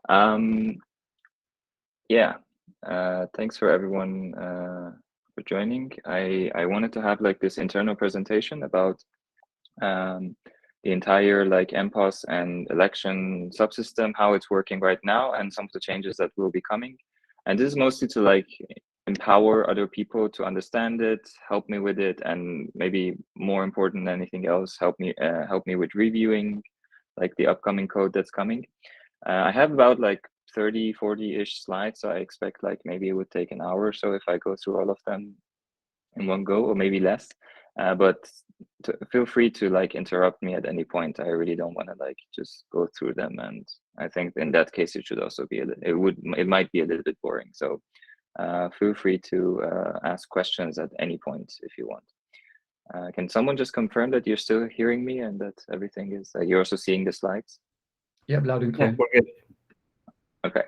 Um, yeah, thanks for everyone for joining. I wanted to have like this internal presentation about the entire like NPoS and election subsystem, how it's working right now, and some of the changes that will be coming. And this is mostly to like empower other people to understand it, help me with it, and maybe more important than anything else, help me with reviewing like the upcoming code that's coming. I have about like 30, 40-ish slides, so I expect like maybe it would take an hour or so if I go through all of them in one go, or maybe less. But feel free to like interrupt me at any point. I really don't want to like just go through them, and I think in that case it should also be it might be a little bit boring. So feel free to ask questions at any point if you want. Can someone just confirm that you're still hearing me and that everything is you're also seeing the slides? Yeah, loud and Yeah, clear. we're good. Okay.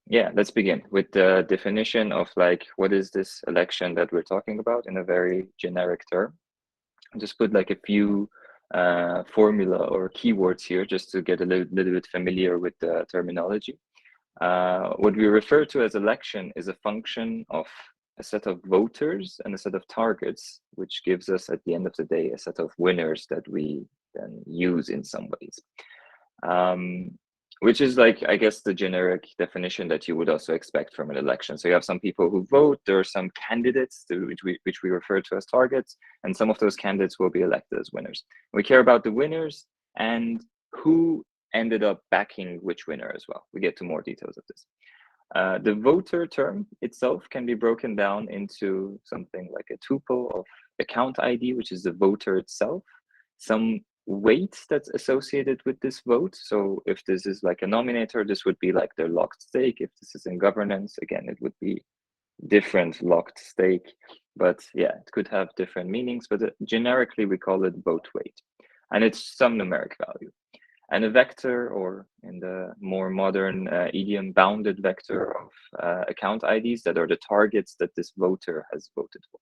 Yeah, let's begin with the definition of like what is this election that we're talking about in a very generic term. I'll just put like a few formula or keywords here just to get a little bit familiar with the terminology. What we refer to as election is a function of a set of voters and a set of targets, which gives us at the end of the day a set of winners that we then use in some ways. Which is like, I guess, the generic definition that you would also expect from an election. So you have some people who vote, there are some candidates which we refer to as targets, and some of those candidates will be elected as winners. We care about the winners and who ended up backing which winner as well. We get to more details of this. The voter term itself can be broken down into something like a tuple of account ID, which is the voter itself, some weight that's associated with this vote. So if this is like a nominator, this would be like their locked stake. If this is in governance, again, it would be different locked stake. But yeah, it could have different meanings, but generically we call it vote weight. And it's some numeric value. And a vector, or in the more modern idiom, bounded vector of account IDs that are the targets that this voter has voted for.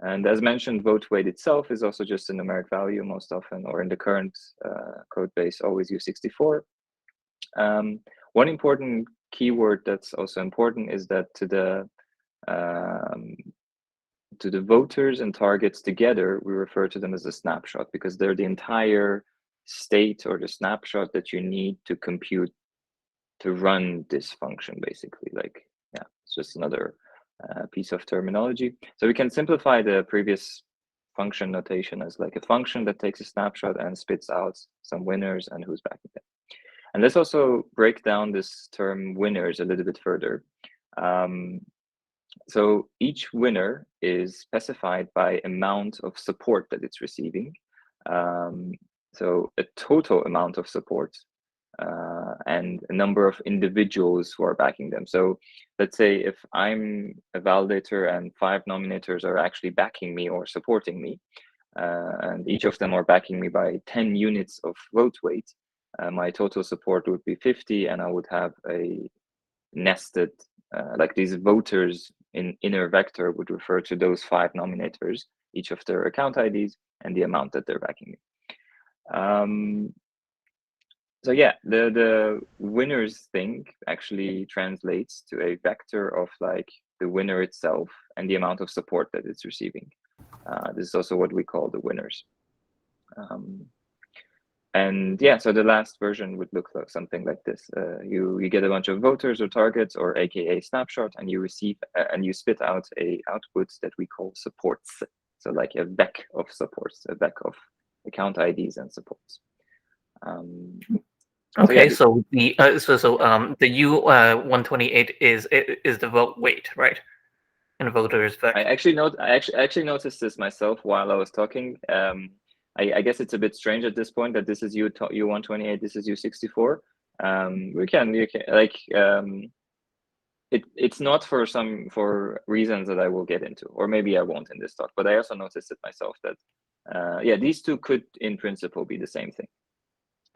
And as mentioned, vote weight itself is also just a numeric value most often, or in the current code base, always use 64. One important keyword that's also important is that to the voters and targets together, we refer to them as a snapshot because they're the entire state or the snapshot that you need to compute to run this function, basically. Like, yeah, it's just another piece of terminology. So we can simplify the previous function notation as like a function that takes a snapshot and spits out some winners and who's backing them. And let's also break down this term winners a little bit further. So each winner is specified by amount of support that it's receiving. So a total amount of support and a number of individuals who are backing them. So let's say if I'm a validator and 5 nominators are actually backing me or supporting me, and each of them are backing me by 10 units of vote weight, my total support would be 50, and I would have a nested, like these voters in inner vector would refer to those 5 nominators, each of their account IDs, and the amount that they're backing me. So yeah, the winners thing actually translates to a vector of like the winner itself and the amount of support that it's receiving. This is also what we call the winners. And yeah, so the last version would look like something like this. You get a bunch of voters or targets, or AKA snapshot, and you receive and you spit out a output that we call supports. So like a vec of supports, a vec of account IDs and supports. Okay, so the the U128 is the vote weight, right? And voters vector. I actually noticed this myself while I was talking. I guess it's a bit strange at this point that this is U128, this is U64. You can like it's not for reasons that I will get into, or maybe I won't in this talk. But I also noticed it myself that yeah, these two could in principle be the same thing.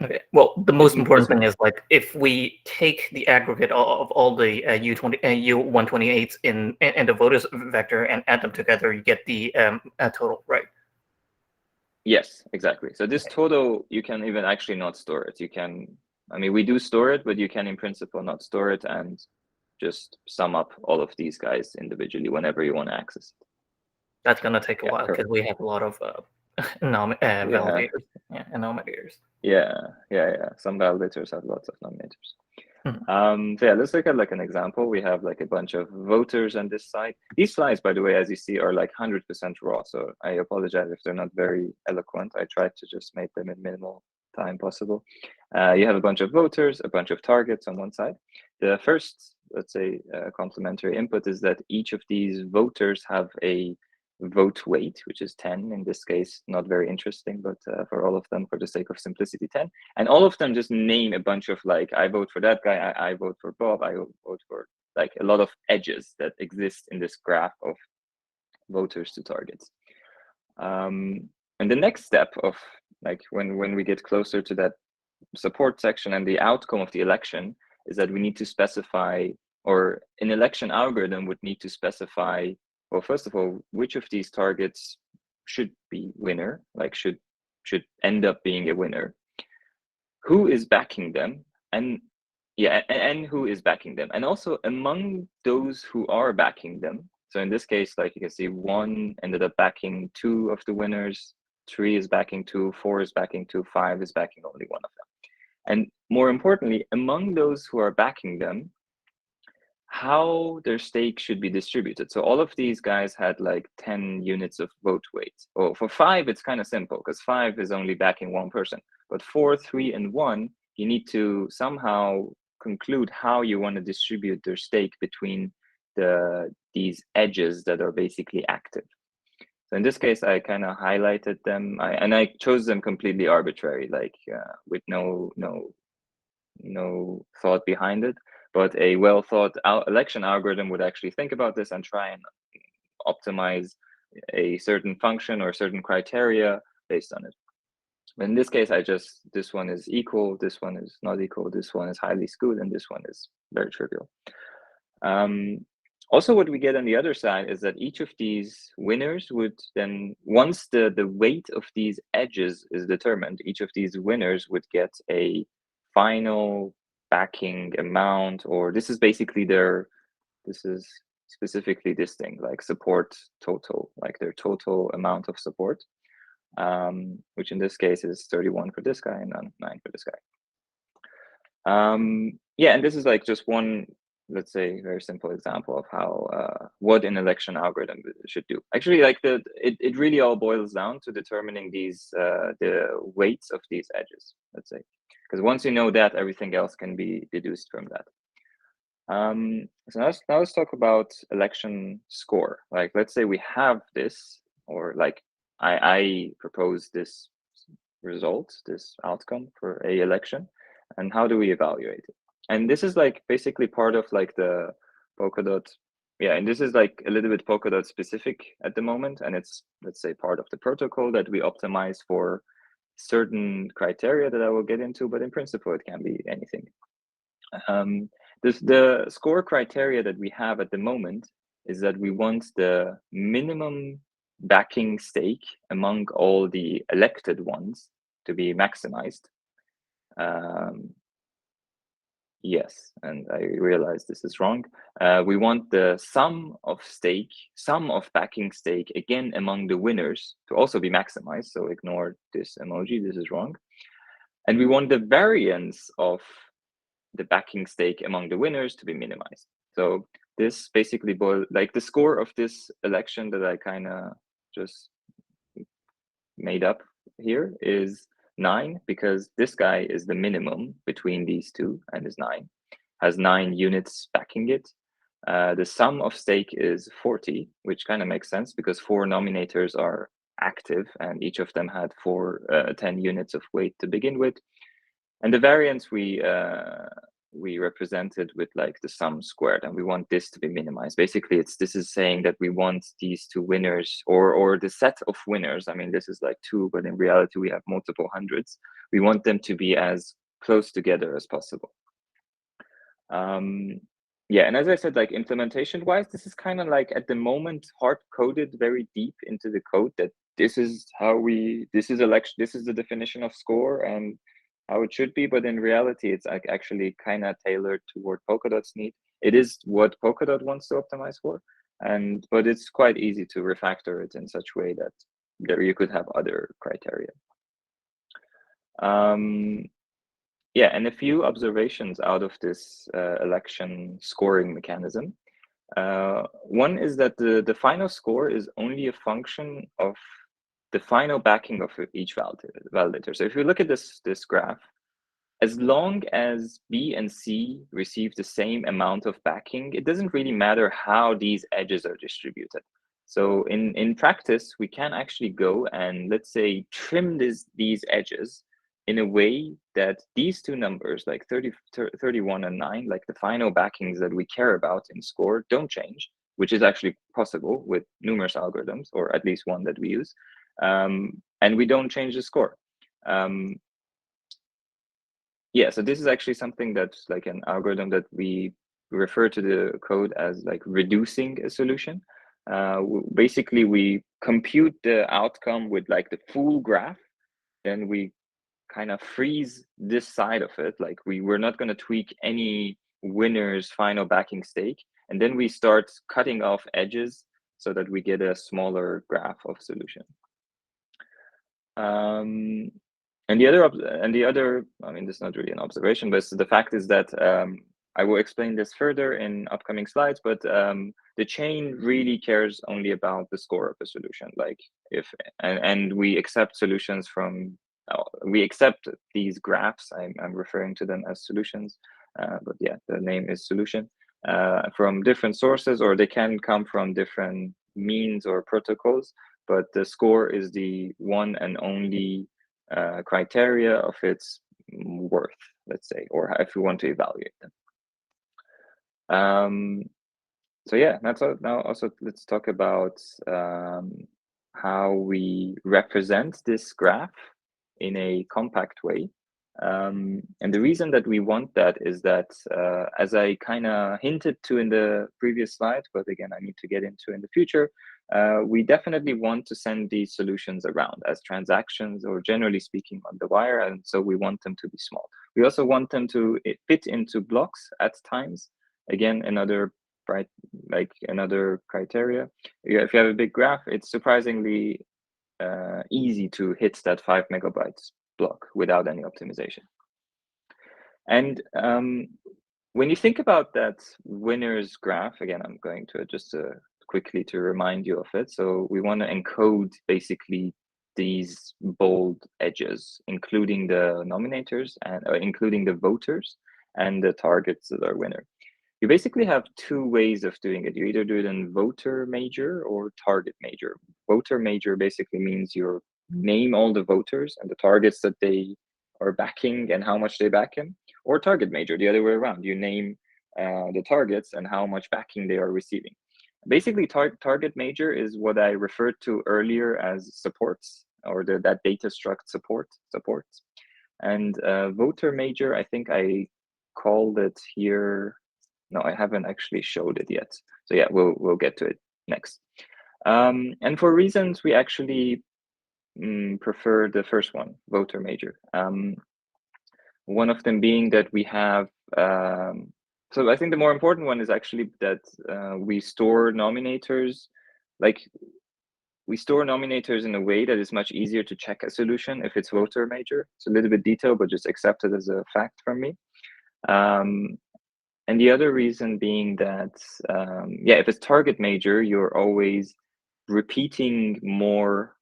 Okay. Well, the most important thing is like if we take the aggregate of all the U128s in the voters vector and add them together, you get the total, right? Yes, exactly. So this total, you can even actually not store it. You can I mean, we do store it, but you can in principle not store it and just sum up all of these guys individually whenever you want to access it. That's gonna take a while because correct. we have a lot of validators and nominators. Yeah. Some validators have lots of nominators. Mhm. So yeah, let's look at like an example. We have like a bunch of voters on this side. These slides, by the way, as you see, are like 100% raw. So I apologize if they're not very eloquent. I tried to just make them in minimal time possible. You have a bunch of voters, a bunch of targets on one side. The first, let's say, complementary input is that each of these voters have a vote weight, which is 10 in this case. Not very interesting, but for all of them, for the sake of simplicity, 10. And all of them just name a bunch of like, I vote for that guy, I vote for Bob, I vote for, like, a lot of edges that exist in this graph of voters to targets. And the next step of like when we get closer to that support section and the outcome of the election is that we need to specify, or an election algorithm would need to specify, well, first of all, which of these targets should be winner, like should end up being a winner, who is backing them, and who is backing them, and also among those who are backing them. So in this case, like you can see, 1 ended up backing 2 of the winners, 3 is backing 2, 4 is backing 2, 5 is backing only 1 of them. And more importantly, among those who are backing them, how their stake should be distributed. So all of these guys had like 10 units of vote weight. Well, for 5, it's kind of simple because 5 is only backing 1 person. But 4, 3, and 1, you need to somehow conclude how you want to distribute their stake between these edges that are basically active. So in this case, I kind of highlighted them, and I chose them completely arbitrary, like with no thought behind it. But a well thought out election algorithm would actually think about this and try and optimize a certain function or certain criteria based on it. But in this case, this one is equal, this one is not equal, this one is highly skewed, and this one is very trivial. Also, what we get on the other side is that each of these winners would then, once the weight of these edges is determined, each of these winners would get a final backing amount, or this is basically this is specifically this thing, like support total, like their total amount of support, which in this case is 31 for this guy and 9 for this guy. Yeah, and this is like just one, let's say, very simple example of how what an election algorithm should do. Actually, like it really all boils down to determining these the weights of these edges, let's say, because once you know that, everything else can be deduced from that. So now let's talk about election score. Like, let's say we have this, or like I propose this result, this outcome for a election, and how do we evaluate it? And this is like basically part of like the Polkadot. Yeah, and this is like a little bit Polkadot specific at the moment, and it's, let's say, part of the protocol that we optimize for certain criteria that I will get into, but in principle, it can be anything. The score criteria that we have at the moment is that we want the minimum backing stake among all the elected ones to be maximized. Yes, and I realize this is wrong. We want the sum of backing stake, again, among the winners to also be maximized. So ignore this emoji, this is wrong. And we want the variance of the backing stake among the winners to be minimized. So this basically like the score of this election that I kind of just made up here is 9, because this guy is the minimum between these two and is 9, has 9 units backing it. The sum of stake is 40, which kind of makes sense because 4 nominators are active and each of them had 10 units of weight to begin with. And the variance we represented with like the sum squared, and we want this to be minimized. Basically, this is saying that we want these two winners, or the set of winners. I mean, this is like 2, but in reality, we have multiple hundreds. We want them to be as close together as possible. Yeah, and as I said, like implementation-wise, this is kind of like at the moment hard-coded very deep into the code that this is the definition of score, and how it should be, but in reality, it's like actually kind of tailored toward Polkadot's need. It is what Polkadot wants to optimize for, but it's quite easy to refactor it in such a way that there you could have other criteria. Yeah, and a few observations out of this election scoring mechanism. One is that the final score is only a function of the final backing of each validator. So if you look at this graph, as long as B and C receive the same amount of backing, it doesn't really matter how these edges are distributed. So in practice, we can actually go and, let's say, trim these edges in a way that these two numbers, like 31 and 9, like the final backings that we care about in score, don't change, which is actually possible with numerous algorithms, or at least one that we use. And we don't change the score. Yeah, so this is actually something that's like an algorithm that we refer to the code as like reducing a solution. Basically, we compute the outcome with like the full graph, then we kind of freeze this side of it. Like we're not going to tweak any winner's final backing stake. And then we start cutting off edges so that we get a smaller graph of solution. And the other, I mean, this is not really an observation, but the fact is that I will explain this further in upcoming slides, but the chain really cares only about the score of a solution. Like and we accept solutions from, we accept these graphs, I'm referring to them as solutions, but yeah, the name is solution, from different sources, or they can come from different means or protocols, but the score is the one and only criteria of its worth, let's say, or if we want to evaluate them. So yeah, now also let's talk about how we represent this graph in a compact way. And the reason that we want that is that, as I kind of hinted to in the previous slide, but again, I need to get into in the future, we definitely want to send these solutions around as transactions, or generally speaking on the wire, and so we want them to be small. We also want them to fit into blocks at times. Again, another criteria. If you have a big graph, it's surprisingly easy to hit that 5 megabytes block without any optimization. And when you think about that winner's graph, again, I'm going to just quickly to remind you of it. So we want to encode basically these bold edges, including the nominators and including the voters and the targets that are winner. You basically have two ways of doing it. You either do it in voter major or target major. Voter major basically means you name all the voters and the targets that they are backing and how much they back him, or target major, the other way around. You name the targets and how much backing they are receiving. Basically, target major is what I referred to earlier as supports, or that data struct supports. And voter major, I think I called it here. No, I haven't actually showed it yet. So yeah, we'll get to it next. And for reasons, we actually prefer the first one, voter major. One of them being that we have, so I think the more important one is actually that we store nominators, we store nominators in a way that is much easier to check a solution if it's voter major. It's a little bit detailed, but just accept it as a fact from me. And the other reason being that, yeah, if it's target major, you're always repeating more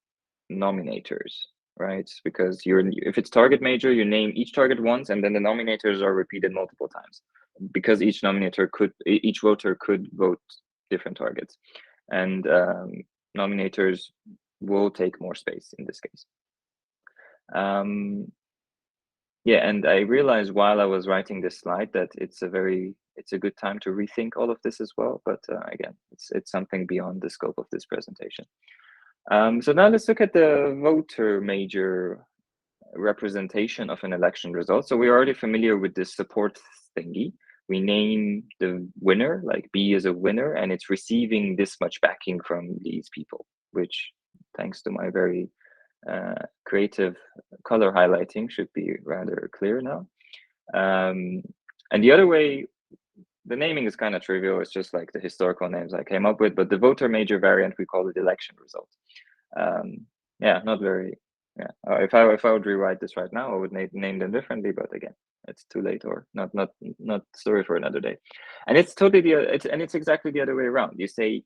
nominators, right? Because if it's target major, you name each target once, and then the nominators are repeated multiple times, because each voter could vote different targets, and nominators will take more space in this case. Yeah, and I realized while I was writing this slide that it's a good time to rethink all of this as well. But again, it's something beyond the scope of this presentation. So now let's look at the voter major representation of an election result. So we're already familiar with this support thingy. We name the winner, like B is a winner, and it's receiving this much backing from these people, which, thanks to my very creative color highlighting should be rather clear now. And the other way, the naming is kind of trivial. It's just like the historical names I came up with, but the voter major variant, we call it election result. Yeah, not very, yeah. If I would rewrite this right now, I would name them differently, but again, it's too late, or not story for another day. And it's totally it's exactly the other way around. You say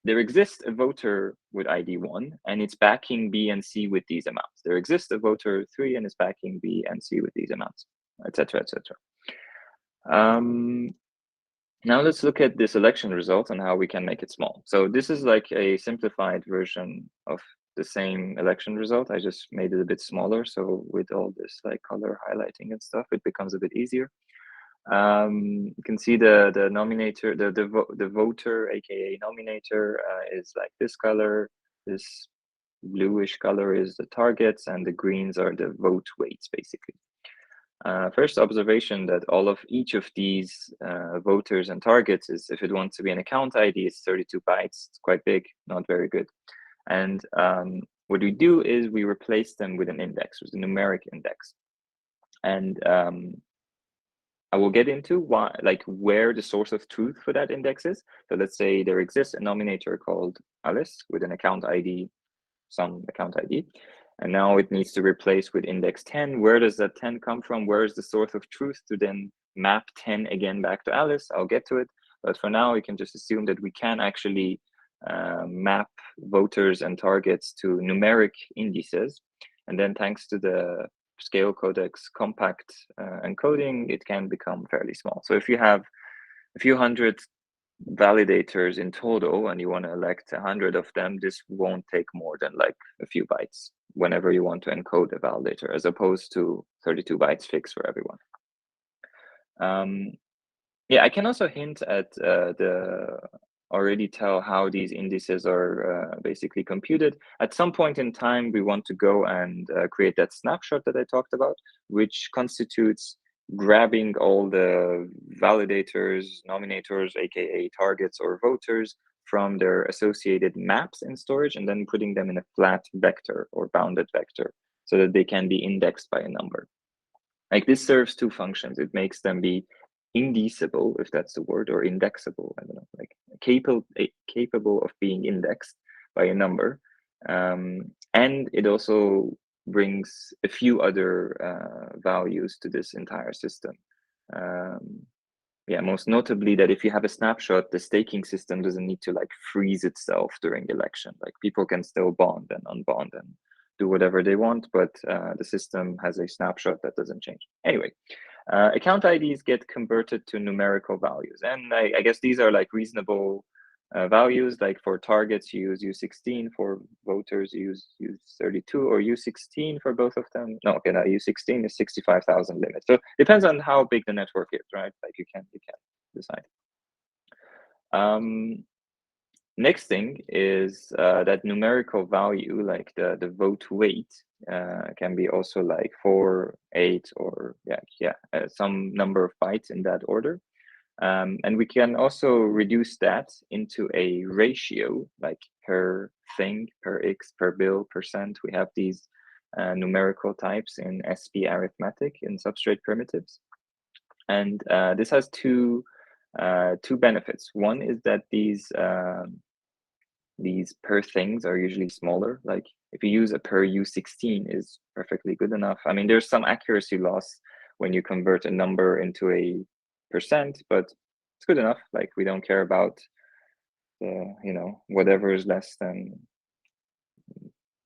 there exists a voter with ID 1 and it's backing B and C with these amounts. There exists a voter 3 and it's backing B and C with these amounts, etc., etc. Now let's look at this election result and how we can make it small. So this is like a simplified version of the same election result. I just made it a bit smaller. So with all this like color highlighting and stuff, it becomes a bit easier. You can see the nominator, the voter, aka nominator, is like this color. This bluish color is the targets, and the greens are the vote weights, basically. First observation that all of each of these voters and targets is, if it wants to be an account ID, it's 32 bytes. It's quite big, not very good. And what we do is we replace them with an index, with a numeric index. And I will get into why, like where the source of truth for that index is. So let's say there exists a nominator called Alice with an account ID, some account ID. And now it needs to replace with index 10. Where does that 10 come from? Where is the source of truth to then map 10 again back to Alice? I'll get to it. But for now, we can just assume that we can actually map voters and targets to numeric indices. And then thanks to the scale codex compact encoding, it can become fairly small. So if you have a few hundred validators in total and you want to elect 100 of them, this won't take more than like a few bytes whenever you want to encode a validator, as opposed to 32 bytes fixed for everyone. Yeah, I can also hint at already tell how these indices are basically computed. At some point in time, we want to go and create that snapshot that I talked about, which constitutes grabbing all the validators, nominators, aka targets or voters, from their associated maps in storage and then putting them in a flat vector or bounded vector so that they can be indexed by a number. Like this serves two functions. It makes them be indexable, if that's the word, or indexable, I don't know, like capable of being indexed by a number. And it also brings a few other values to this entire system. Yeah, most notably that if you have a snapshot, the staking system doesn't need to like freeze itself during the election. Like people can still bond and unbond and do whatever they want, but the system has a snapshot that doesn't change. Anyway, account IDs get converted to numerical values. And I guess these are like reasonable values. Like for targets, you use U16. For voters, you use 32, or U16 for both of them. No, okay, no, U16 is 65,000 limit. So depends on how big the network is, right? Like you can decide. Next thing is that numerical value, like the vote weight, can be also like 4, 8, or some number of bytes in that order. And we can also reduce that into a ratio, like per thing, per X, per bill, percent. We have these numerical types in SP arithmetic in Substrate primitives. And this has two benefits. One is that these per things are usually smaller. Like if you use a per U16 is perfectly good enough. I mean, there's some accuracy loss when you convert a number into a percent, but it's good enough. Like we don't care about whatever is less than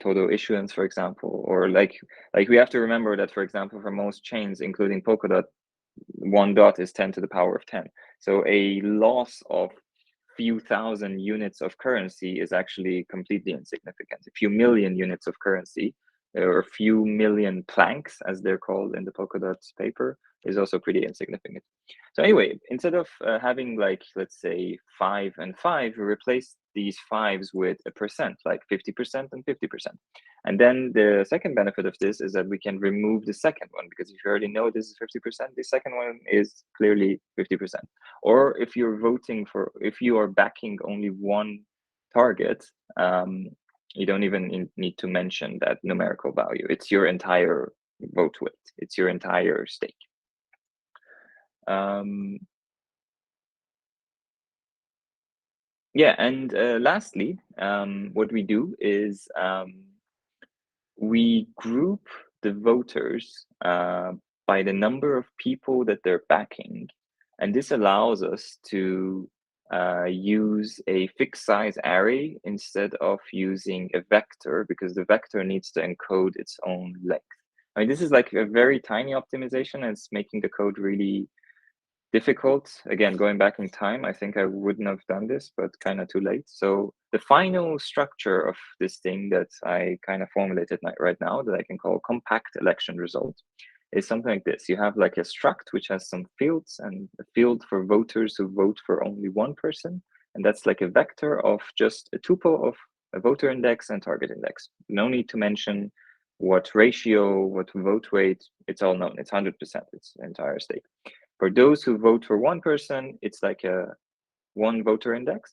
total issuance, for example, or like we have to remember that, for example, for most chains, including Polkadot, 1 dot is 10 to the power of 10. So a loss of few thousand units of currency is actually completely insignificant. A few million units of currency, or a few million planks, as they're called in the Polkadot paper, is also pretty insignificant. So anyway, instead of having like, let's say 5 and 5, we replace these 5s with a percent, like 50% and 50%. And then the second benefit of this is that we can remove the second one, because if you already know this is 50%, the second one is clearly 50%. Or if you're voting for, if you are backing only one target, You don't even need to mention that numerical value. It's your entire vote weight. It's your entire stake. Yeah, and lastly, what we do is we group the voters by the number of people that they're backing, and this allows us to use a fixed size array instead of using a vector, because the vector needs to encode its own length. I mean, this is like a very tiny optimization, and it's making the code really difficult. Again, going back in time, I think I wouldn't have done this, but kind of too late. So the final structure of this thing that I kind of formulated right now, that I can call compact election result, is something like this. You have like a struct which has some fields, and a field for voters who vote for only one person. And that's like a vector of just a tuple of a voter index and target index. No need to mention what ratio, what vote weight, it's all known. It's 100%, it's the entire stake. For those who vote for one person, it's like a one voter index,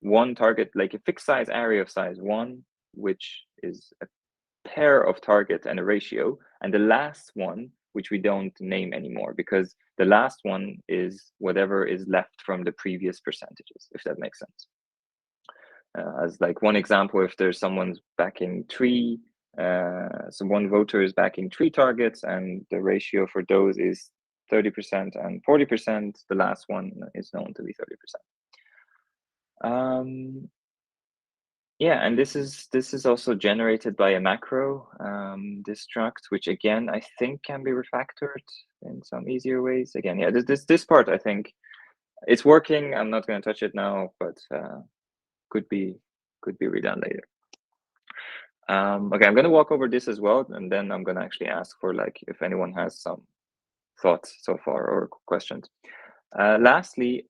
one target, like a fixed size array of size 1, which is a pair of target and a ratio. And the last one, which we don't name anymore, because the last one is whatever is left from the previous percentages, if that makes sense. As like one example, if there's someone's backing 3, so one voter is backing 3 targets, and the ratio for those is 30% and 40%. The last one is known to be 30%. Yeah, and this is also generated by a macro, this struct, which again I think can be refactored in some easier ways. Again, yeah, this part I think it's working. I'm not going to touch it now, but could be redone later. Okay, I'm going to walk over this as well, and then I'm going to actually ask for like if anyone has some thoughts so far or questions. Lastly,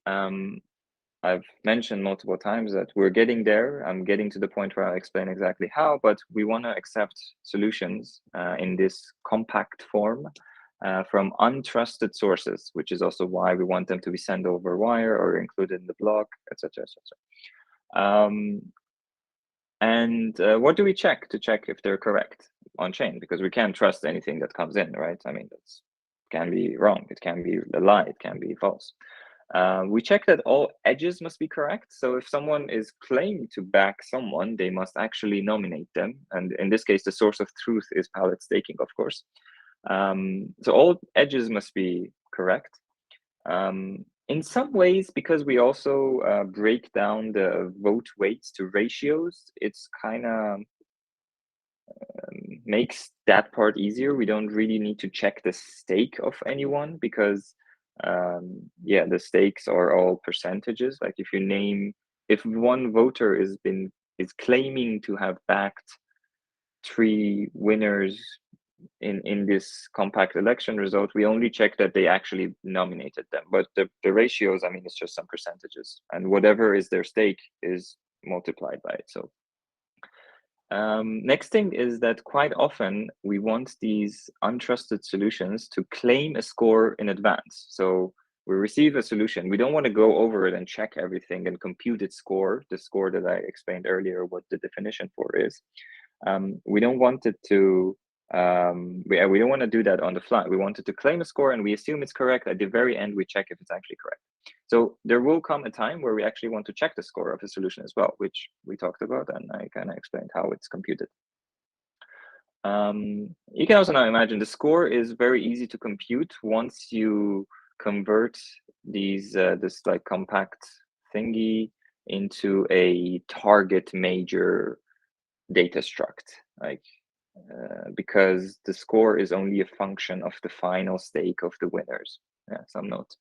I've mentioned multiple times that we're getting there. I'm getting to the point where I'll explain exactly how, but we want to accept solutions in this compact form from untrusted sources, which is also why we want them to be sent over wire or included in the block, etc., etc. And what do we check to check if they're correct on chain? Because we can't trust anything that comes in, right? I mean, that's can be wrong, it can be a lie, it can be false. We check that all edges must be correct. So if someone is claiming to back someone, they must actually nominate them. And in this case, the source of truth is pallet staking, of course. So all edges must be correct. In some ways, because we also break down the vote weights to ratios, it's kind of makes that part easier. We don't really need to check the stake of anyone, because yeah, the stakes are all percentages. Like if one voter is claiming to have backed 3 winners in this compact election result, we only check that they actually nominated them. But the ratios, I mean, it's just some percentages, and whatever is their stake is multiplied by it. So next thing is that quite often we want these untrusted solutions to claim a score in advance. So we receive a solution, we don't want to go over it and check everything and compute its score, the score that I explained earlier, what the definition for is. We don't want it to we don't want to do that on the fly. We want it to claim a score, and we assume it's correct. At the very end, we check if it's actually correct. So there will come a time where we actually want to check the score of a solution as well, which we talked about, and I kind of explained how it's computed. You can also now imagine the score is very easy to compute once you convert these this like compact thingy into a target major data struct, like because the score is only a function of the final stake of the winners. Yeah, some notes.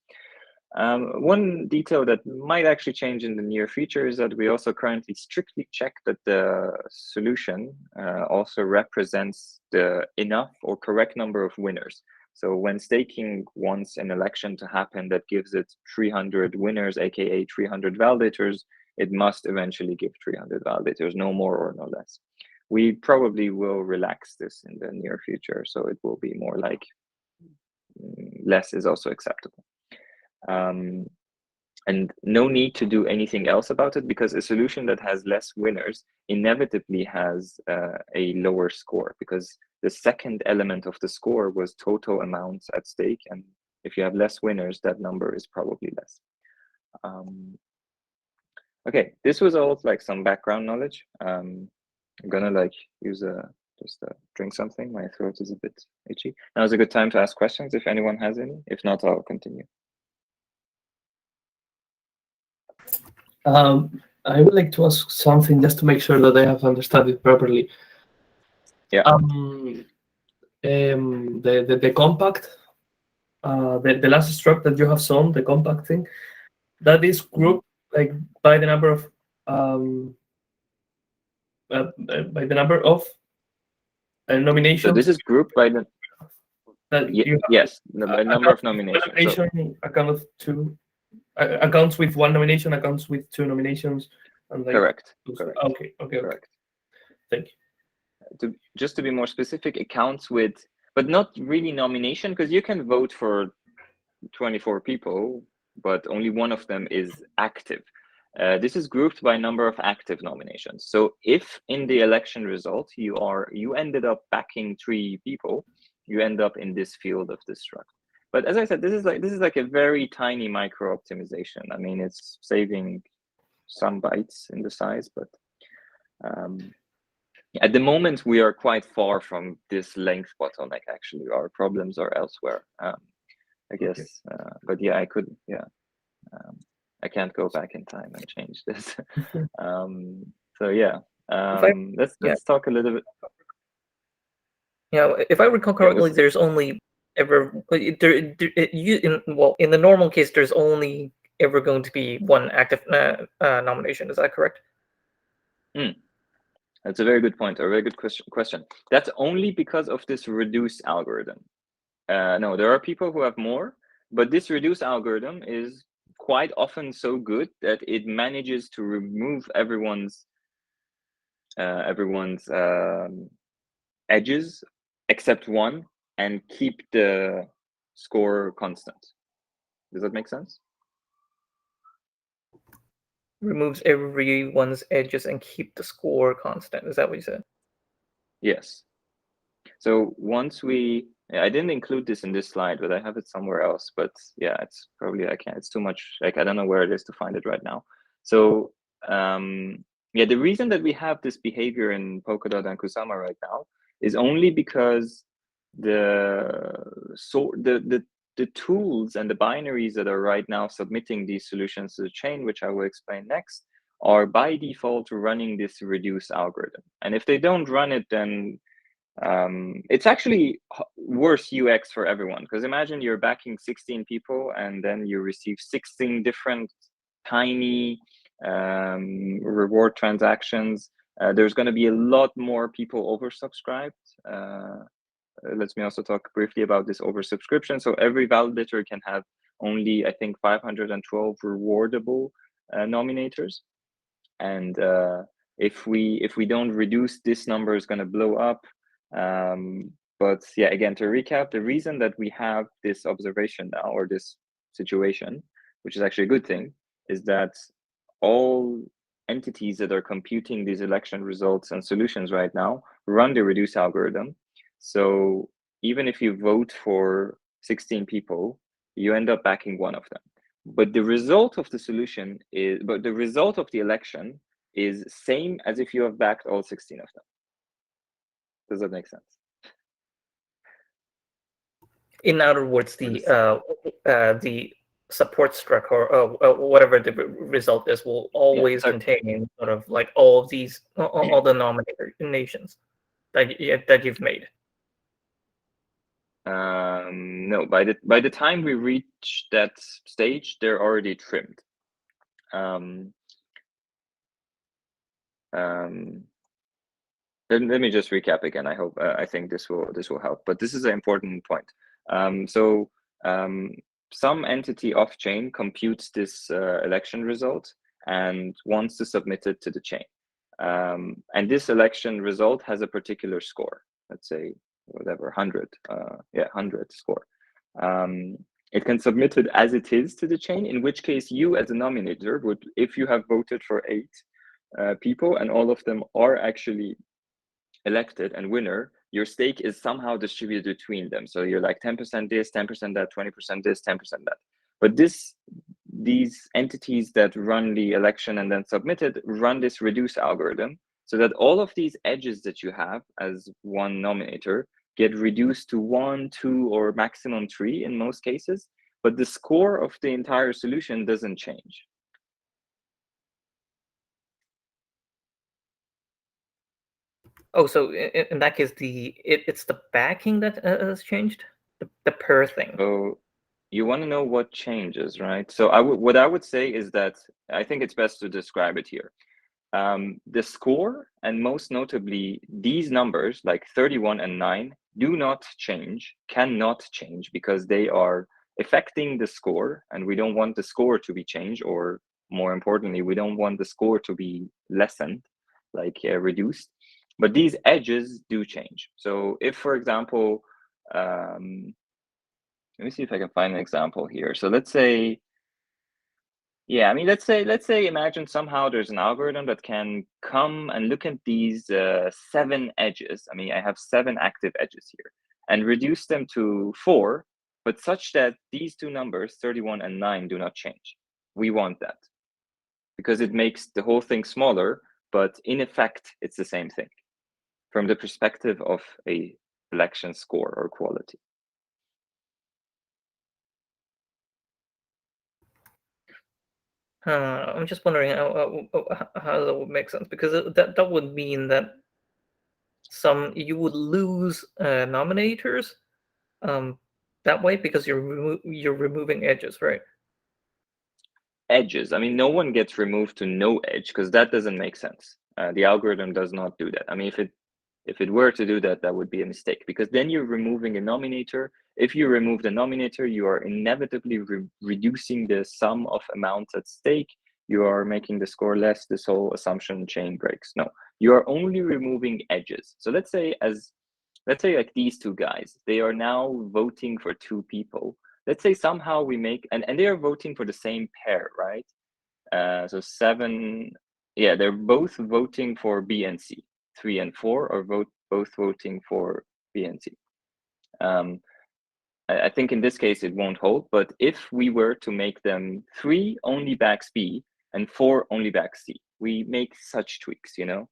One detail that might actually change in the near future is that we also currently strictly check that the solution also represents the enough or correct number of winners. So when staking wants an election to happen that gives it 300 winners, aka 300 validators, it must eventually give 300 validators, no more or no less. We probably will relax this in the near future, so it will be more like less is also acceptable. and no need to do anything else about it, because a solution that has less winners inevitably has a lower score, because the second element of the score was total amounts at stake, and if you have less winners, that number is probably less. Okay, this was all like some background knowledge. I'm gonna like use just drink something. My throat is a bit itchy. Now is a good time to ask questions if anyone has any. If not, I'll continue. I would like to ask something just to make sure that I have understood it properly. Yeah. The compact, the last struct that you have shown, the compact thing, that is grouped like by the number of nominations. So this is grouped by the yes, the number of nominations. Nomination, account two, accounts with one nomination, accounts with two nominations, and like correct. Okay. Thank you. Just to be more specific, accounts with, but not really nomination, because you can vote for 24 people, but only one of them is active. This is grouped by number of active nominations. So if in the election result you ended up backing 3 people, you end up in this field of this struct. But as I said, this is like a very tiny micro optimization. I mean, it's saving some bytes in the size, but at the moment we are quite far from this length bottleneck. Actually, our problems are elsewhere. I guess, but yeah, I could, yeah. I can't go back in time and change this. So yeah, let's talk a little bit. Yeah, if I recall correctly, there's only ever in the normal case, there's only ever going to be one active nomination. Is that correct? That's a very good point, or a very good question. That's only because of this reduce algorithm. No, there are people who have more, but this reduce algorithm is quite often so good that it manages to remove everyone's edges except one and keep the score constant. Does that make sense? Removes everyone's edges and keep the score constant. Is that what you said? Yes. So once I didn't include this in this slide, but I have it somewhere else. But yeah, it's probably it's too much. Like, I don't know where it is to find it right now. So yeah, the reason that we have this behavior in Polkadot and Kusama right now is only because the tools and the binaries that are right now submitting these solutions to the chain, which I will explain next, are by default running this reduce algorithm. And if they don't run it, then it's actually worse UX for everyone, because imagine you're backing 16 people and then you receive 16 different tiny reward transactions. There's going to be a lot more people oversubscribed. Let me also talk briefly about this oversubscription. So every validator can have only, I think, 512 rewardable nominators, and if we don't reduce, this number is going to blow up. But yeah, again, to recap, the reason that we have this observation now, or this situation, which is actually a good thing, is that all entities that are computing these election results and solutions right now run the reduce algorithm. So even if you vote for 16 people, you end up backing one of them. But the result of the solution is, but the result of the election is same as if you have backed all 16 of them. Does that make sense? In other words, the support struct or whatever the result is will always contain sort of like all of these, all the nominations that you've made. No, by the time we reach that stage, they're already trimmed. Let me just recap again. I think this will help, but this is an important point. Some entity off chain computes this election result and wants to submit it to the chain. And this election result has a particular score, let's say whatever, 100, 100 score. it can submit it as it is to the chain, in which case you as a nominator would, if you have voted for 8 people and all of them are actually elected and winner, your stake is somehow distributed between them. So you're like 10% this, 10% that, 20% this, 10% that. But these entities that run the election and then submit it run this reduce algorithm so that all of these edges that you have as one nominator get reduced to 1, 2, or maximum 3 in most cases, but the score of the entire solution doesn't change. Oh, so in that case, it's the backing that has changed, the per thing. So you want to know what changes, right? So what I would say is that I think it's best to describe it here. The score, and most notably these numbers like 31 and 9, do not change, cannot change, because they are affecting the score, and we don't want the score to be changed, or more importantly, we don't want the score to be lessened, like reduced. But these edges do change. So if, for example, let me see if I can find an example here. So let's say, yeah, I mean, let's say imagine somehow there's an algorithm that can come and look at these 7 edges. I mean, I have 7 active edges here, and reduce them to 4, but such that these 2 numbers, 31 and 9, do not change. We want that because it makes the whole thing smaller, but in effect, it's the same thing from the perspective of a election score or quality. I'm just wondering how that would make sense, because that would mean that you would lose nominators that way, because you're removing edges, right? Edges. I mean, no one gets removed to no edge, because that doesn't make sense. The algorithm does not do that. I mean, if it were to do that, that would be a mistake, because then you're removing a nominator. If you remove the nominator, you are inevitably reducing the sum of amounts at stake. You are making the score less. This whole assumption chain breaks. No, you are only removing edges. So let's say like these 2 guys, they are now voting for 2 people. Let's say somehow we make, and they are voting for the same pair, right? So 7, yeah, they're both voting for B and C. 3 and 4 are both voting for B and C. I think in this case it won't hold, but if we were to make them 3 only backs B and 4 only backs C, we make such tweaks, you know?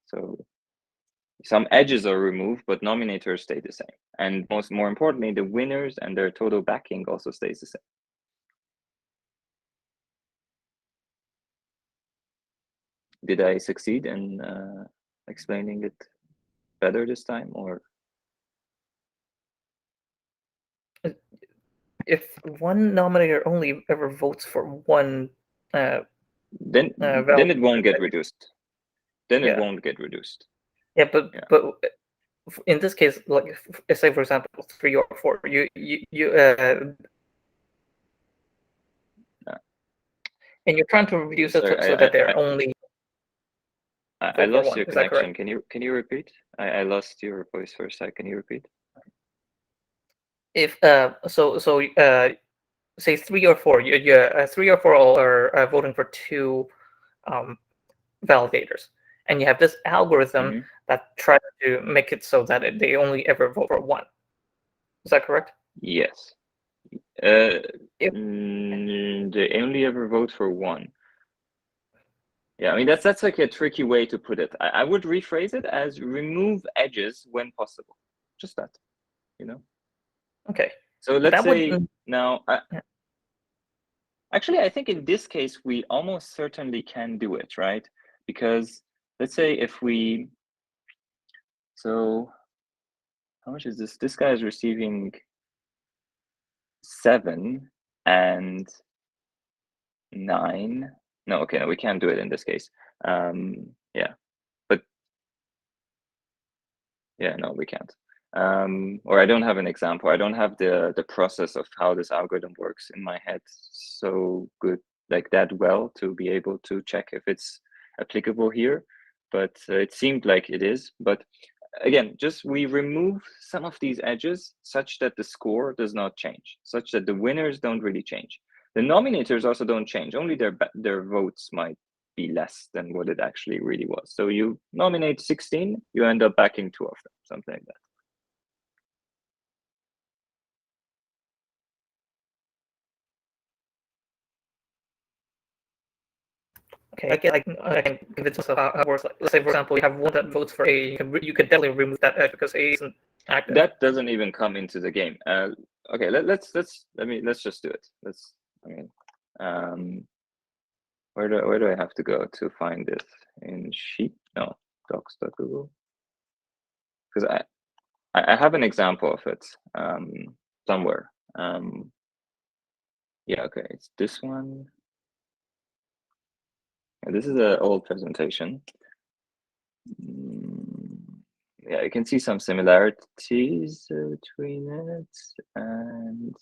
So some edges are removed, but nominators stay the same. And more importantly, the winners and their total backing also stays the same. Did I succeed in explaining it better this time, or? If one nominator only ever votes for one, then it won't get reduced. Then it won't get reduced. Yeah, but in this case, like say for example 3 or 4, you and you're trying to reduce it so that they're only. I lost your connection. Can you repeat? I lost your voice for a second. Can you repeat? If say 3 or 4, 3 or 4 all are voting for 2 validators, and you have this algorithm that tries to make it so that they only ever vote for 1. Is that correct? Yes. They only ever vote for 1. Yeah, I mean, that's like a tricky way to put it. I would rephrase it as remove edges when possible. Just that, you know? Okay. So let's say now, actually, I think in this case, we almost certainly can do it, right? Because let's say if we, so how much is this? This guy is receiving 7 and 9. No, okay, no, we can't do it in this case. Yeah, but yeah, no, we can't. Or I don't have an example. I don't have the process of how this algorithm works in my head so good, like that well, to be able to check if it's applicable here. But it seemed like it is. But again, just we remove some of these edges such that the score does not change, such that the winners don't really change. The nominators also don't change, only their votes might be less than what it actually really was. So you nominate 16, you end up backing 2 of them, something like that. Okay, I can convince myself how it works. Like, let's say, for example, you have one that votes for A, you could definitely remove that edge because A isn't active. That doesn't even come into the game. Okay, let's just do it. Where do I have to go to find this in sheet? No, docs.google. Because I have an example of it somewhere. Yeah, okay, it's this one. Yeah, this is an old presentation. Yeah, you can see some similarities between it, and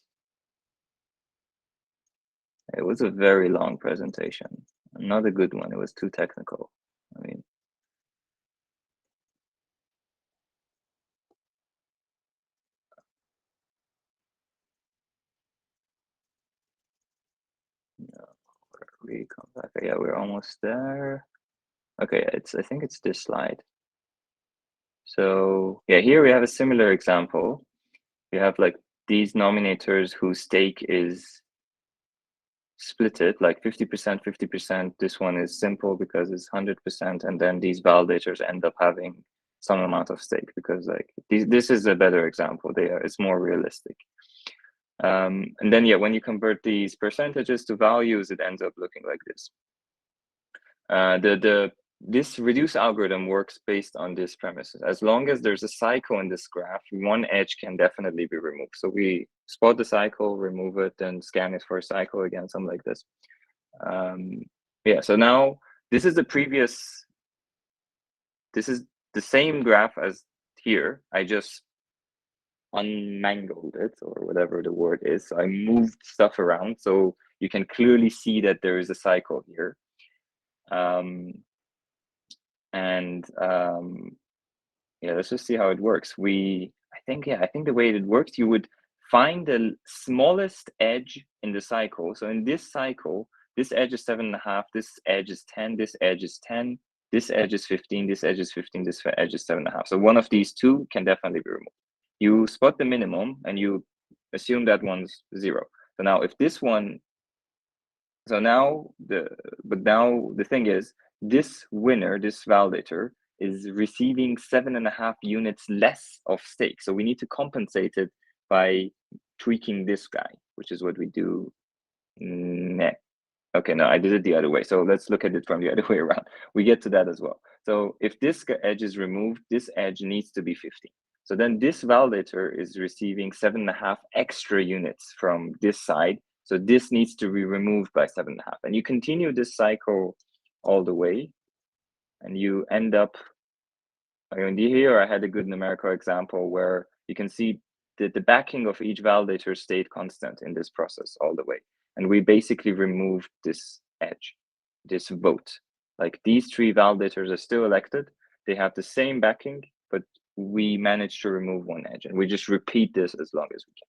it was a very long presentation. Not a good one. It was too technical. I mean, no, we come back. Yeah, we're almost there. Okay, I think it's this slide. So yeah, here we have a similar example. You have like these nominators whose stake is split it like 50%, 50%. This one is simple because it's 100%, and then these validators end up having some amount of stake because like this is a better example. It's more realistic. And then yeah, when you convert these percentages to values, it ends up looking like this. This reduce algorithm works based on this premises. As long as there's a cycle in this graph, one edge can definitely be removed. So we spot the cycle, remove it, and scan it for a cycle again, something like this. Yeah, so now this is the same graph as here. I just unmangled it, or whatever the word is. So I moved stuff around so you can clearly see that there is a cycle here. Yeah, let's just see how it works. I think the way it works, you would find the smallest edge in the cycle. So in this cycle, this edge is 7.5, this edge is 10, this edge is 10, this edge is 15, this edge is 15, this edge is 7.5. So one of these two can definitely be removed. You spot the minimum and you assume that one's 0. So now if this one, now the thing is, this winner, this validator, is receiving 7.5 units less of stake. So we need to compensate it by tweaking this guy, which is what we do next. Okay, no, I did it the other way. So let's look at it from the other way around. We get to that as well. So if this edge is removed, this edge needs to be 50. So then this validator is receiving 7.5 extra units from this side. So this needs to be removed by 7.5. And you continue this cycle all the way, and you end up, here I had a good numerical example where you can see that the backing of each validator stayed constant in this process all the way. And we basically removed this edge, this vote. Like these 3 validators are still elected. They have the same backing, but we managed to remove one edge, and we just repeat this as long as we can.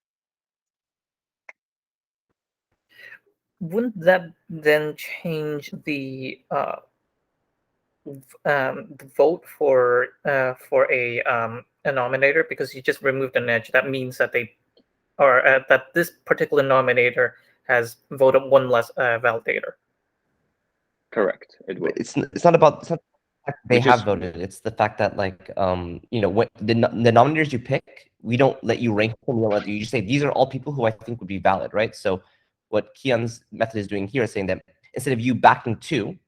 Wouldn't that then change the vote for a nominator, because you just removed an edge? That means that that this particular nominator has voted one less validator. Correct. It will. It's not about they have voted. It's the fact that like when the nominators you pick, we don't let you rank them. You just say these are all people who I think would be valid, right? So what Kian's method is doing here is saying that instead of you backing 2,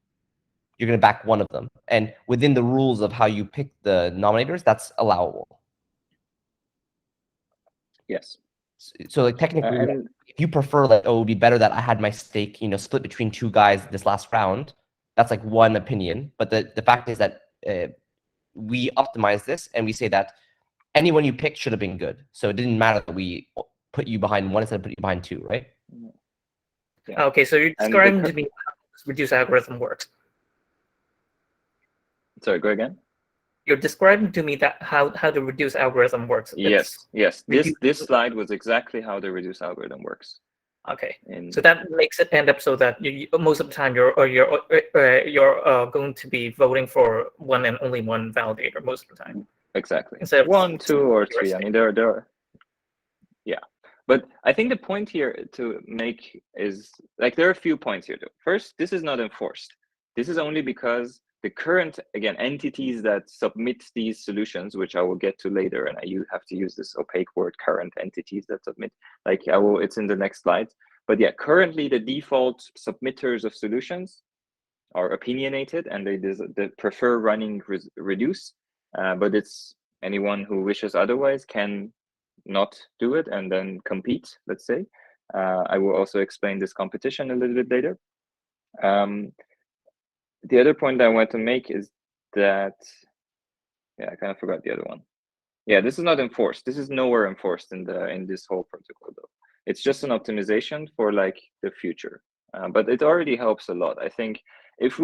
you're going to back one of them, and within the rules of how you pick the nominators, that's allowable. Yes. So like technically, if you prefer, like, oh, it would be better that I had my stake, split between 2 guys this last round, that's like one opinion. But the fact is that we optimize this, and we say that anyone you picked should have been good. So it didn't matter that we put you behind 1 instead of put you behind 2, right? Yeah. Okay, so you're describing to me how this reduced algorithm works. Sorry, go again. you're describing to me that how the reduce algorithm works. Yes, yes. This reduce- slide was exactly how the reduce algorithm works. Okay, And so that makes it end up so that most of the time you're going to be voting for one and only one validator most of the time. exactly. Instead of 1, 2, or 3. I state. mean, there are. Yeah, but I think the point here to make is like there are a few points here. First, this is not enforced. This is only because the current, again, entities that submit these solutions, which I will get to later, and you have to use this opaque word, current entities that submit, like it's in the next slide. But yeah, currently the default submitters of solutions are opinionated and they prefer running reduce, but it's anyone who wishes otherwise can not do it and then compete, let's say. I will also explain this competition a little bit later. The other point I want to make is that, yeah, I kind of forgot the other one. Yeah, this is not enforced. This is nowhere enforced in this whole protocol, though. It's just an optimization for like the future, but it already helps a lot. I think if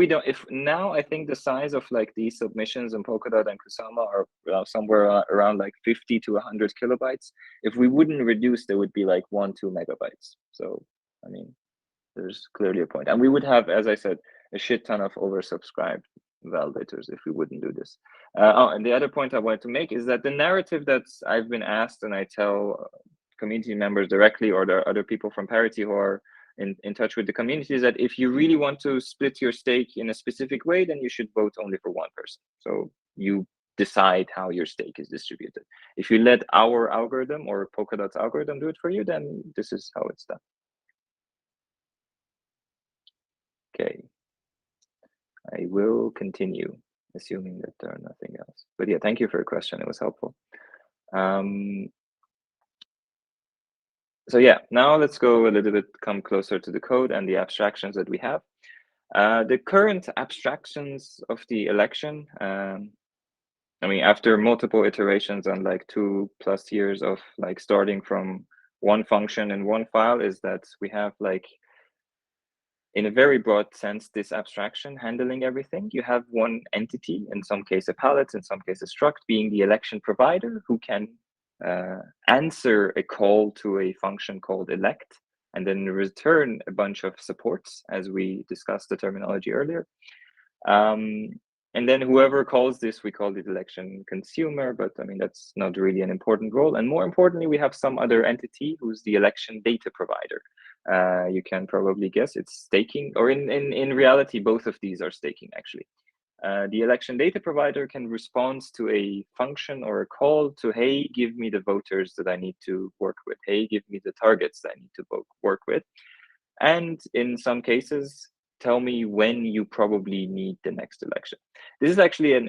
now, I think the size of like these submissions in Polkadot and Kusama are somewhere around like 50 to 100 kilobytes. If we wouldn't reduce, there would be like 1-2 megabytes. So I mean, there's clearly a point, and we would have, as I said, a shit ton of oversubscribed validators if we wouldn't do this. And the other point I wanted to make is that the narrative that I've been asked, and I tell community members directly, or there are other people from Parity who are in touch with the community, is that if you really want to split your stake in a specific way, then you should vote only for one person. So you decide how your stake is distributed. If you let our algorithm or Polkadot's algorithm do it for you, then this is how it's done. Okay. I will continue, assuming that there are nothing else. But yeah, thank you for your question. It was helpful. So yeah, now let's go a little bit, come closer to the code and the abstractions that we have. The current abstractions of the election, I mean, after multiple iterations and like 2+ years of like starting from one function in one file, is that we have like, in a very broad sense, this abstraction handling everything. You have one entity, in some case a pallet, in some cases struct, being the election provider, who can answer a call to a function called elect, and then return a bunch of supports, as we discussed the terminology earlier. And then whoever calls this, we call it election consumer, but I mean, that's not really an important role. And more importantly, we have some other entity who's the election data provider. You can probably guess it's staking, or in reality, both of these are staking actually. The election data provider can respond to a function or a call to, hey, give me the voters that I need to work with. Hey, give me the targets that I need to work with. And in some cases, tell me when you probably need the next election. This is actually a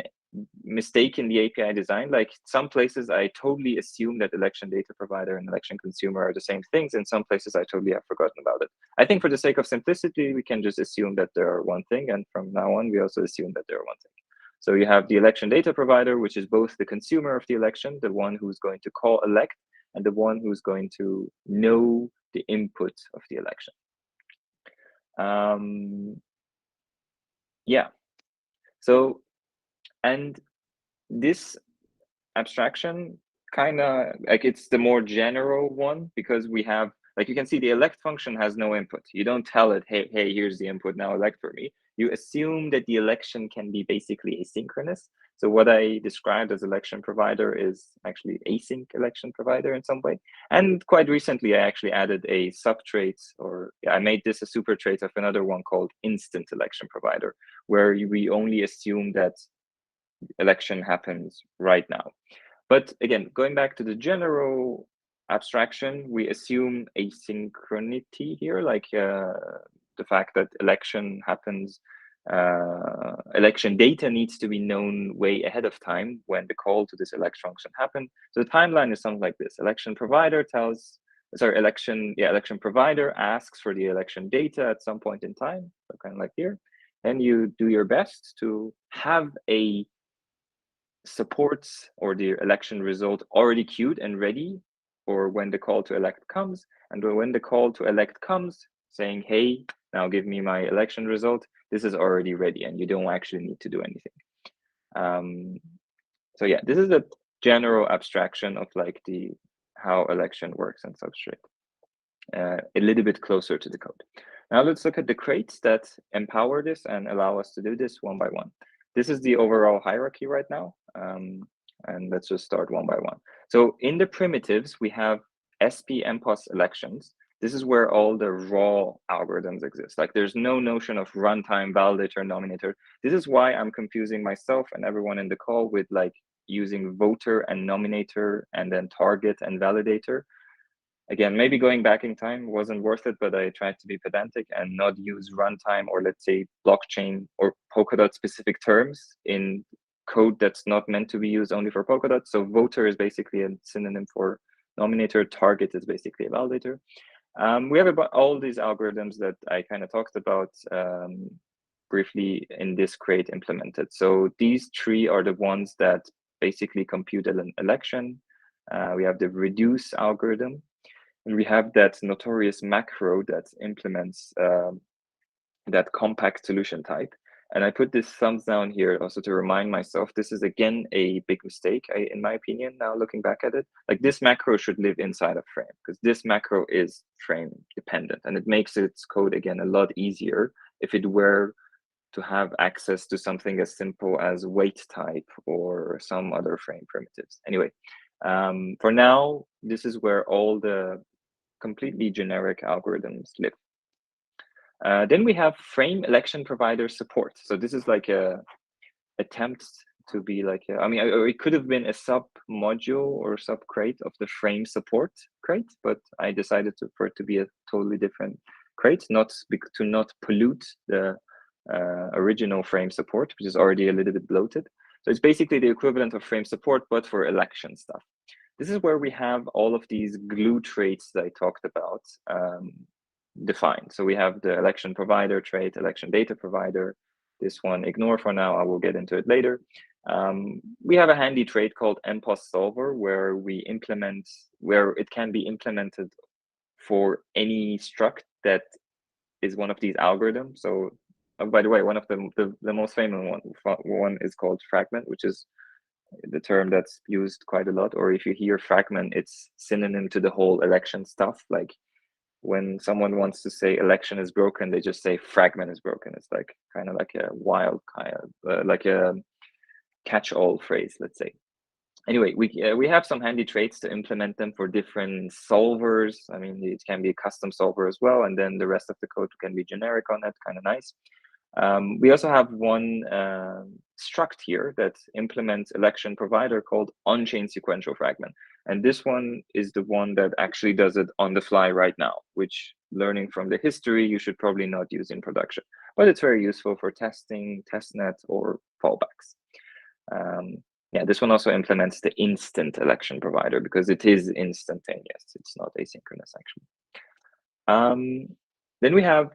mistake in the API design. Like some places, I totally assume that election data provider and election consumer are the same things. In some places, I totally have forgotten about it. I think for the sake of simplicity, we can just assume that they are one thing. And from now on, we also assume that they're one thing. So you have the election data provider, which is both the consumer of the election, the one who's going to call elect, and the one who's going to know the input of the election. Yeah. So, and this abstraction kind of like, it's the more general one, because we have, like, you can see the elect function has no input. You don't tell it, hey, here's the input, now elect for me. You assume that the election can be basically asynchronous. So what I described as election provider is actually async election provider in some way. And quite recently, I actually added a subtrait, or I made this a super trait of another one called instant election provider, where we only assume that election happens right now. But again, going back to the general abstraction, we assume asynchronity here, like the fact that election happens, election data needs to be known way ahead of time when the call to this elect function happened. So the timeline is something like this: election provider election provider asks for the election data at some point in time, so kind of like here, and you do your best to have a supports or the election result already queued and ready for when the call to elect comes. And when the call to elect comes, saying, hey, now give me my election result, this is already ready and you don't actually need to do anything. So yeah, this is a general abstraction of like how election works in Substrate. A little bit closer to the code. Now let's look at the crates that empower this and allow us to do this one by one. This is the overall hierarchy right now. And let's just start one by one. So in the primitives, we have SP NPoS elections. This is where all the raw algorithms exist. Like there's no notion of runtime, validator, nominator. This is why I'm confusing myself and everyone in the call with like using voter and nominator and then target and validator. Again, maybe going back in time wasn't worth it, but I tried to be pedantic and not use runtime or let's say blockchain or Polkadot specific terms in code that's not meant to be used only for Polkadot. So voter is basically a synonym for nominator, target is basically a validator. We have about all these algorithms that I kind of talked about briefly in this crate implemented. So these three are the ones that basically compute an election. We have the reduce algorithm, and we have that notorious macro that implements that compact solution type. And I put this thumbs down here also to remind myself, this is again a big mistake, in my opinion, now looking back at it. Like this macro should live inside of frame because this macro is frame dependent and it makes its code again a lot easier if it were to have access to something as simple as weight type or some other frame primitives. Anyway, for now, this is where all the completely generic algorithms live. Then we have frame election provider support. So this is like a attempt to be like, it could have been a sub module or sub crate of the frame support crate, but I decided for it to be a totally different crate, to not pollute the original frame support, which is already a little bit bloated. So it's basically the equivalent of frame support, but for election stuff. This is where we have all of these glue traits that I talked about defined. So we have the election provider trait, election data provider. This one, ignore for now. I will get into it later. We have a handy trait called NPoS solver where it can be implemented for any struct that is one of these algorithms. So by the way, one of the most famous one is called fragment, which is the term that's used quite a lot. Or if you hear fragment, it's synonym to the whole election stuff. Like when someone wants to say election is broken, they just say fragment is broken. It's like kind of like a wild kind of like a catch-all phrase, let's say. Anyway, we have some handy traits to implement them for different solvers. I mean, it can be a custom solver as well, and then the rest of the code can be generic on that, kind of nice. We also have one struct here that implements election provider called on-chain sequential fragment. And this one is the one that actually does it on the fly right now, which learning from the history, you should probably not use in production, but it's very useful for testing, testnet, or fallbacks. Yeah, this one also implements the instant election provider because it is instantaneous. It's not asynchronous, actually. Then we have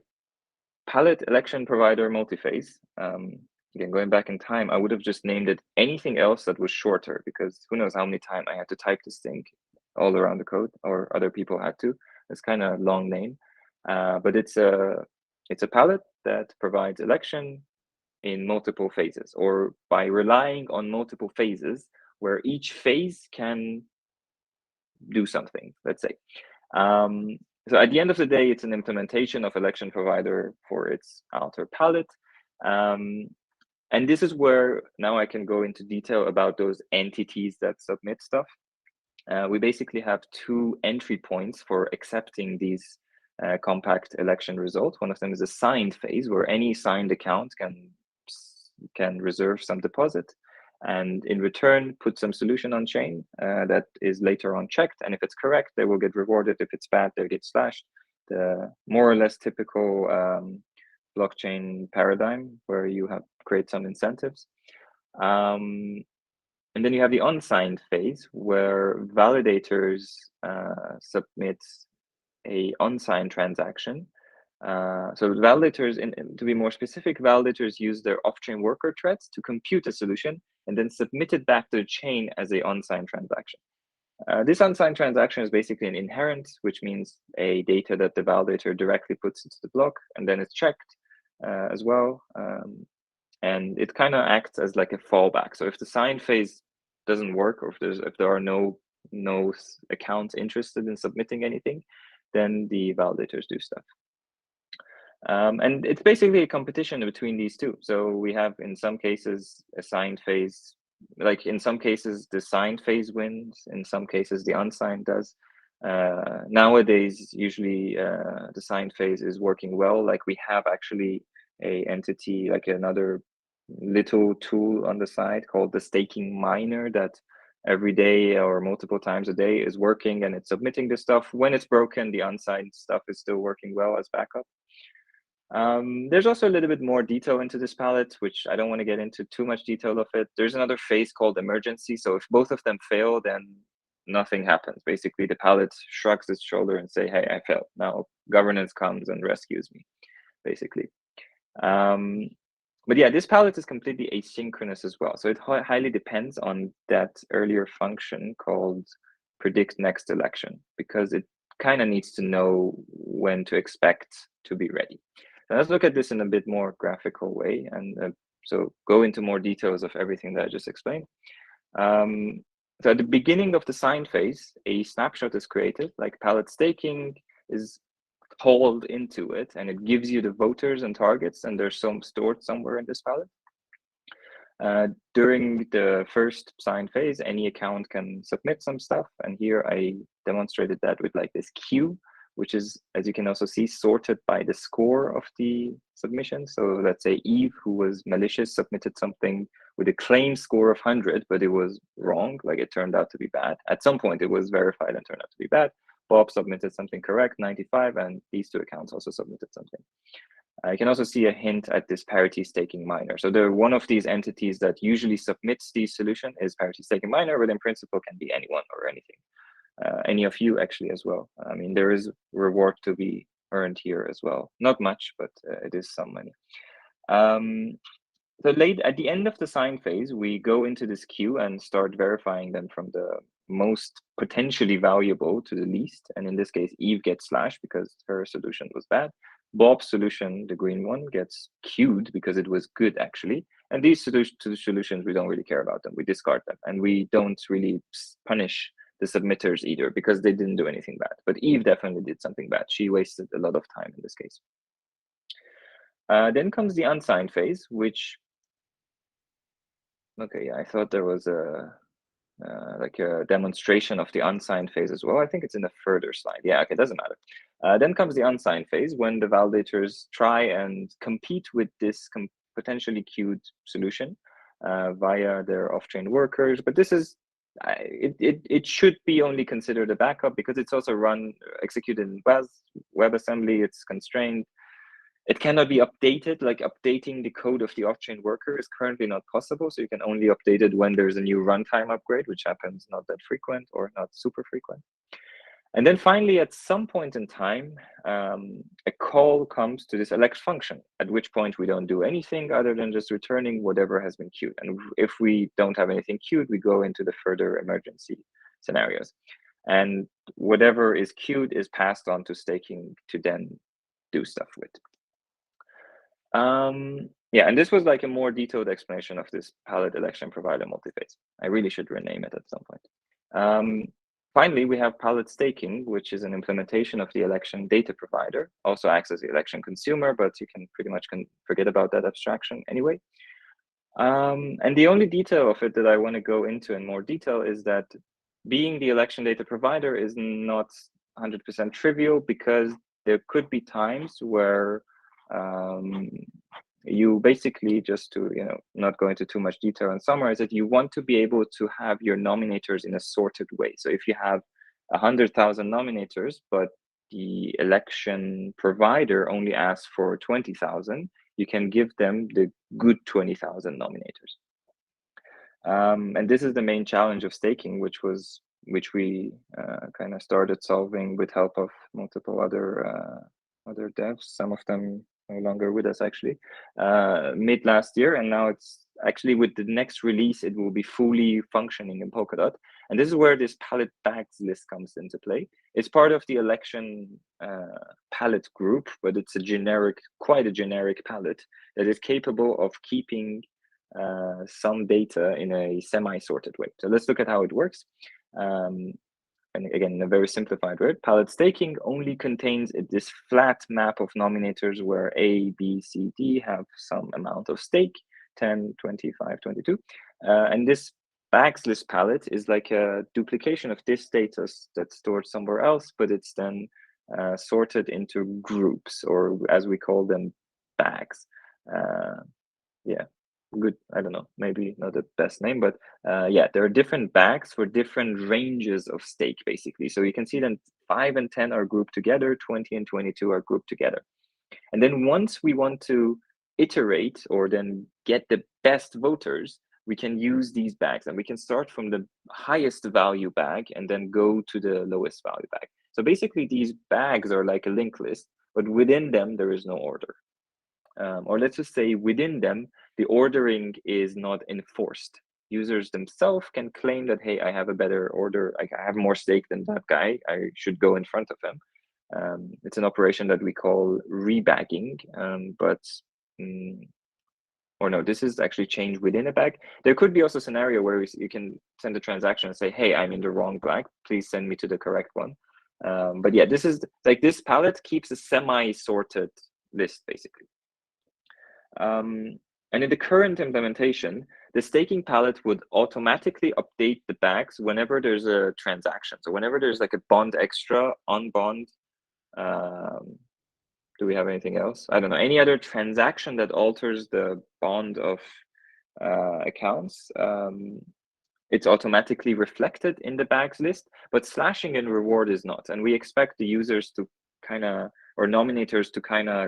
pallet election provider multiphase. Again, going back in time, I would have just named it anything else that was shorter because who knows how many times I had to type this thing all around the code, or other people had to. It's kind of a long name, but it's a pallet that provides election in multiple phases, or by relying on multiple phases where each phase can do something, let's say. So at the end of the day, it's an implementation of election provider for its outer palette. And this is where now I can go into detail about those entities that submit stuff. We basically have two entry points for accepting these compact election results. One of them is a signed phase where any signed account can reserve some deposit and in return put some solution on chain that is later on checked, and if it's correct they will get rewarded, if it's bad they'll get slashed. The more or less typical blockchain paradigm where you have create some incentives. And then you have the unsigned phase where validators submit a unsigned transaction. So validators, to be more specific, validators use their off-chain worker threads to compute a solution and then submit it back to the chain as a unsigned transaction. This unsigned transaction is basically an inherent, which means a data that the validator directly puts into the block, and then it's checked as well. And it kind of acts as like a fallback. So if the signed phase doesn't work, or if there are no accounts interested in submitting anything, then the validators do stuff. And it's basically a competition between these two. So we have, in some cases, a signed phase. Like in some cases, the signed phase wins. In some cases, the unsigned does. Nowadays, usually the signed phase is working well. Like we have actually a entity, like another little tool on the side called the staking miner that every day or multiple times a day is working, and it's submitting the stuff. When it's broken, the unsigned stuff is still working well as backup. There's also a little bit more detail into this pallet, which I don't want to get into too much detail of it. There's another phase called emergency. So if both of them fail, then nothing happens. Basically, the pallet shrugs its shoulder and say, hey, I failed. Now governance comes and rescues me, basically. But yeah, this pallet is completely asynchronous as well. So it highly depends on that earlier function called predict next election, because it kind of needs to know when to expect to be ready. Now let's look at this in a bit more graphical way, and so go into more details of everything that I just explained. So at the beginning of the sign phase, a snapshot is created, like pallet staking is called into it, and it gives you the voters and targets, and there's some stored somewhere in this pallet. During the first sign phase, any account can submit some stuff, and here I demonstrated that with like this queue, which is, as you can also see, sorted by the score of the submission. So let's say Eve, who was malicious, submitted something with a claim score of 100, but it was wrong, like it turned out to be bad. At some point it was verified and turned out to be bad. Bob submitted something correct, 95, and these two accounts also submitted something. You can also see a hint at this Parity staking miner. So one of these entities that usually submits the solution is Parity staking miner, but in principle can be anyone or anything. Any of you actually as well. I mean, there is reward to be earned here as well. Not much, but it is some money. So at the end of the sign phase, we go into this queue and start verifying them from the most potentially valuable to the least. And in this case, Eve gets slashed because her solution was bad. Bob's solution, the green one, gets queued because it was good, actually. And these two solutions, we don't really care about them. We discard them. And we don't really punish the submitters either, because they didn't do anything bad. But Eve definitely did something bad. She wasted a lot of time in this case. Then comes the unsigned phase, which, okay, yeah, I thought there was like a demonstration of the unsigned phase as well. I think it's in a further slide. Yeah, okay, doesn't matter. Then comes the unsigned phase, when the validators try and compete with this potentially queued solution via their off-chain workers. But this is, it should be only considered a backup because it's also executed in WebAssembly. It's constrained. It cannot be updated, like updating the code of the off-chain worker is currently not possible. So you can only update it when there's a new runtime upgrade, which happens not that frequent or not super frequent. And then finally, at some point in time, a call comes to this elect function, at which point we don't do anything other than just returning whatever has been queued. And if we don't have anything queued, we go into the further emergency scenarios. And whatever is queued is passed on to staking to then do stuff with. Yeah, and this was like a more detailed explanation of this pallet election provider multiphase. I really should rename it at some point. Finally, we have pallet staking, which is an implementation of the election data provider, also acts as the election consumer, but you can pretty much forget about that abstraction anyway. And the only detail of it that I want to go into in more detail is that being the election data provider is not 100% trivial, because there could be times where you basically, just to not go into too much detail and summarize it, you want to be able to have your nominators in a sorted way. So if you have 100,000 nominators, but the election provider only asks for 20,000, you can give them the good 20,000 nominators. And this is the main challenge of staking, which we kind of started solving with help of multiple other devs, some of them no longer with us actually, mid last year. And now it's actually, with the next release, it will be fully functioning in Polkadot. And this is where this pallet bags list comes into play. It's part of the election pallet group, but it's quite a generic pallet that is capable of keeping some data in a semi-sorted way. So let's look at how it works. And again, in a very simplified word, pallet staking only contains this flat map of nominators where A, B, C, D have some amount of stake, 10, 25, 22. And this bags list pallet is like a duplication of this data that's stored somewhere else, but it's then sorted into groups, or as we call them, bags. Yeah, good. I don't know, maybe not the best name, but yeah, there are different bags for different ranges of stake, basically. So you can see then 5 and 10 are grouped together, 20 and 22 are grouped together. And then once we want to iterate or then get the best voters, we can use these bags, and we can start from the highest value bag and then go to the lowest value bag. So basically these bags are like a linked list, but within them there is no order. Or let's just say within them, the ordering is not enforced. Users themselves can claim that, hey, I have a better order, I have more stake than that guy, I should go in front of him. It's an operation that we call rebagging, or no, this is actually change within a bag. There could be also a scenario where you can send a transaction and say, hey, I'm in the wrong bag, please send me to the correct one. But yeah, this is like, this pallet keeps a semi-sorted list, basically. And in the current implementation, the staking pallet would automatically update the bags whenever there's a transaction. So whenever there's like a bond extra on bond, do we have anything else? I don't know, any other transaction that alters the bond of accounts, it's automatically reflected in the bags list, but slashing in reward is not. And we expect the users to or nominators to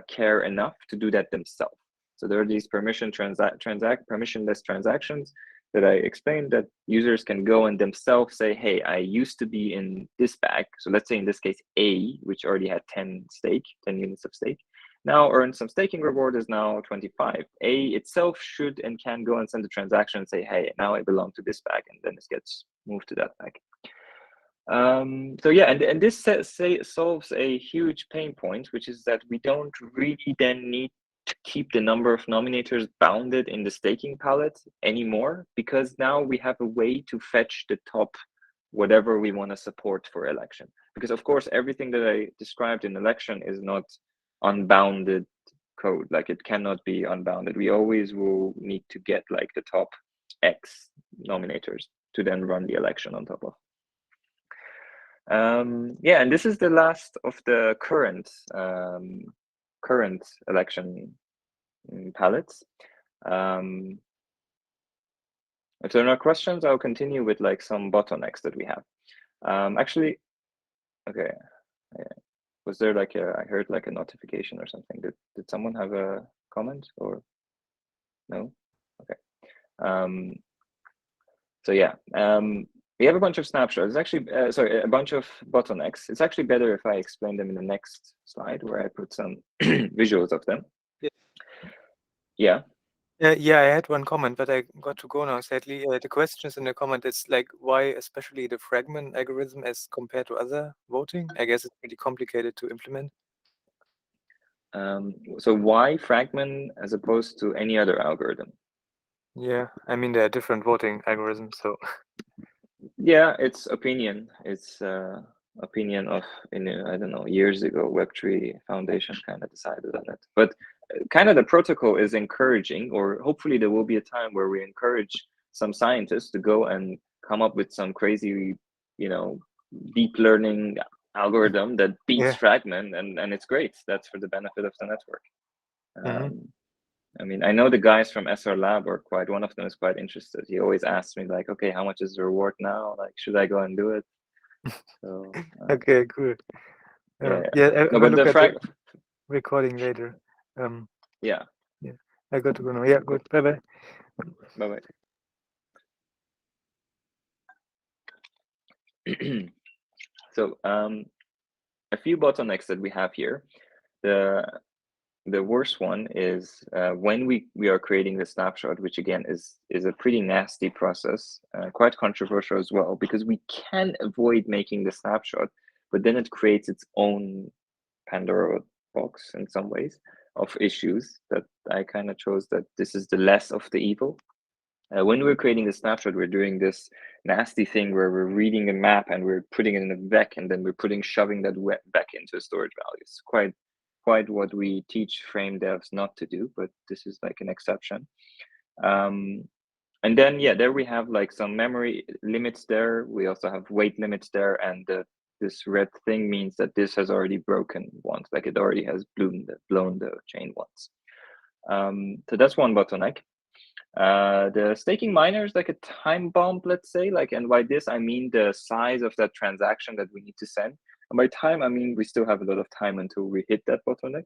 care enough to do that themselves. So there are these permissionless transactions that I explained that users can go and themselves say, hey, I used to be in this bag. So let's say in this case, A, which already had 10 units of stake, now earned some staking reward, is now 25. A itself should and can go and send a transaction and say, hey, now I belong to this bag, and then it gets moved to that bag. So yeah, and this solves a huge pain point, which is that we don't really then need to keep the number of nominators bounded in the staking pallet anymore, because now we have a way to fetch the top whatever we want to support for election. Because of course, everything that I described in election is not unbounded code. Like, it cannot be unbounded. We always will need to get like the top X nominators to then run the election on top of. Yeah, and this is the last of the current election pallets. If there are no questions, I'll continue with like some bottlenecks that we have. Actually, okay. Was there like I heard like a notification or something. Did someone have a comment or no? Okay. So yeah, we have a bunch of snapshots. It's actually, sorry, a bunch of bottlenecks. It's actually better if I explain them in the next slide, where I put some visuals of them. Yeah. Yeah, I had one comment, but I got to go now, sadly. The question is in the comment, it's like, why especially the fragment algorithm as compared to other voting? I guess it's pretty complicated to implement. So why fragment as opposed to any other algorithm? Yeah, I mean, there are different voting algorithms, so. Yeah, it's opinion. It's opinion of, I don't know, years ago, Web3 Foundation kind of decided on it. But kind of the protocol is encouraging, or hopefully there will be a time where we encourage some scientists to go and come up with some crazy, deep learning algorithm that beats fragment, and it's great. That's for the benefit of the network. I mean, I know the guys from SR Lab are one of them is quite interested. He always asks me like, okay, how much is the reward now? Like, should I go and do it? So, okay, cool. Yeah. I No, will but look the at the recording later. Yeah. Yeah, I got to go now. Yeah, good. Bye-bye. Bye-bye. So a few bottlenecks that we have here. The worst one is when we are creating the snapshot, which again is a pretty nasty process, quite controversial as well, because we can avoid making the snapshot, but then it creates its own Pandora box in some ways of issues that I kind of chose that this is the less of the evil. When we're creating the snapshot, we're doing this nasty thing where we're reading a map and we're putting it in a vec, and then we're shoving that vec into a storage value. It's quite what we teach frame devs not to do, but this is like an exception. And then, yeah, there we have like some memory limits there. We also have weight limits there, and this red thing means that this has already broken once, like it already has blown the chain once. So that's one bottleneck. The staking miner is like a time bomb, let's say, and by this I mean the size of that transaction that we need to send. And by time, I mean we still have a lot of time until we hit that bottleneck.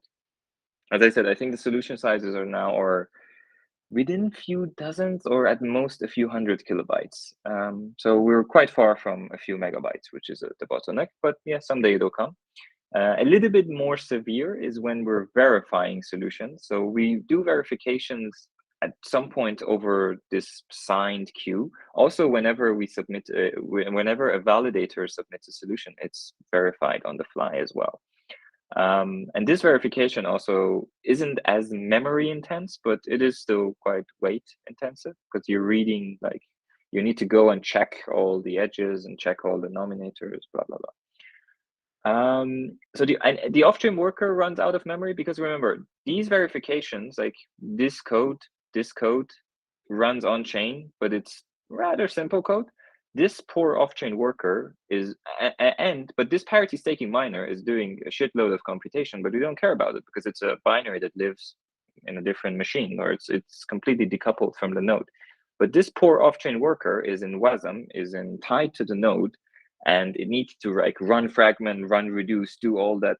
As I said, I think the solution sizes are now within a few dozens or at most a few hundred kilobytes. So we're quite far from a few megabytes, which is the bottleneck, but yeah, someday it'll come. A little bit more severe is when we're verifying solutions. So we do verifications at some point over this signed queue. Also, whenever we submit, whenever a validator submits a solution, it's verified on the fly as well. And this verification also isn't as memory intense, but it is still quite weight intensive because you're reading, like, you need to go and check all the edges and check all the nominators, blah, blah, blah. So the off-chain worker runs out of memory because remember, these verifications, like this code runs on-chain, but it's rather simple code. This poor off-chain worker but this Parity staking miner is doing a shitload of computation, but we don't care about it because it's a binary that lives in a different machine, or it's completely decoupled from the node. But this poor off-chain worker is in WASM, tied to the node, and it needs to like run fragment, run reduce, do all that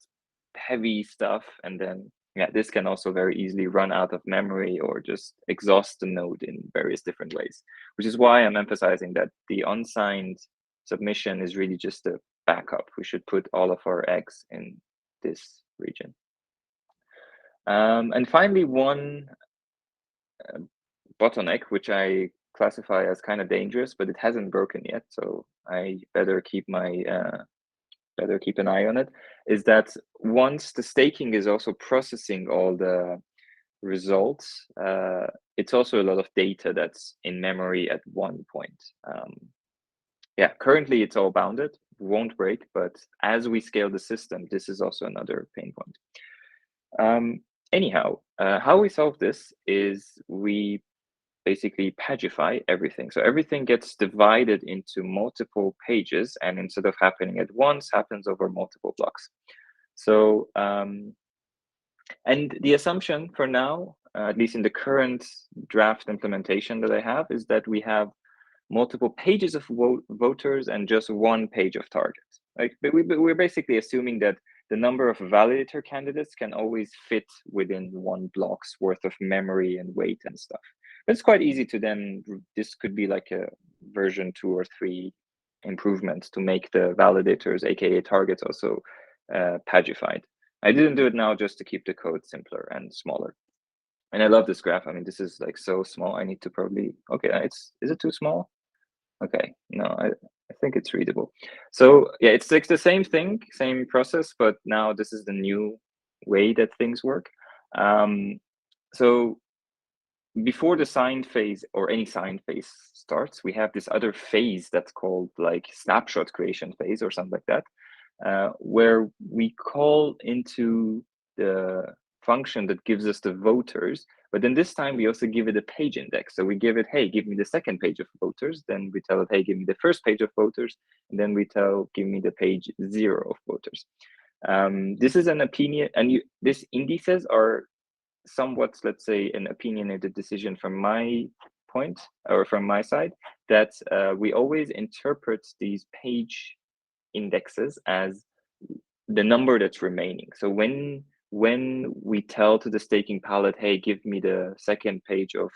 heavy stuff, and then yeah, this can also very easily run out of memory or just exhaust the node in various different ways, which is why I'm emphasizing that the unsigned submission is really just a backup. We should put all of our eggs in this region. And finally, one bottleneck, which I classify as kind of dangerous, but it hasn't broken yet, so I better keep an eye on it, is that once the staking is also processing all the results, it's also a lot of data that's in memory at one point. Yeah, currently it's all bounded, won't break, but as we scale the system, this is also another pain point. Anyhow, how we solve this is we basically pagify everything. So everything gets divided into multiple pages, and instead of happening at once, happens over multiple blocks. So, and the assumption for now, at least in the current draft implementation that I have, is that we have multiple pages of voters and just one page of targets. Like, we're basically assuming that the number of validator candidates can always fit within one block's worth of memory and weight and stuff. It's quite easy to then, this could be like a version 2 or 3 improvement to make the validators, aka targets, also pagified. I didn't do it now just to keep the code simpler and smaller. And I love this graph. I mean, this is like so small. I need to probably, okay, is it too small? Okay, no, I think it's readable. So yeah, it's like the same thing, same process, but now this is the new way that things work. So before the signed phase or any signed phase starts, we have this other phase that's called like snapshot creation phase or something like that, where we call into the function that gives us the voters, but then this time we also give it a page index. So we give it, hey, give me the second page of voters. Then we tell it, hey, give me the first page of voters. And then we tell, give me the page 0 of voters. This is an opinion, and these indices are somewhat, let's say, an opinionated decision from my point or from my side, that we always interpret these page indexes as the number that's remaining. So when we tell to the staking pallet, hey, give me the second page of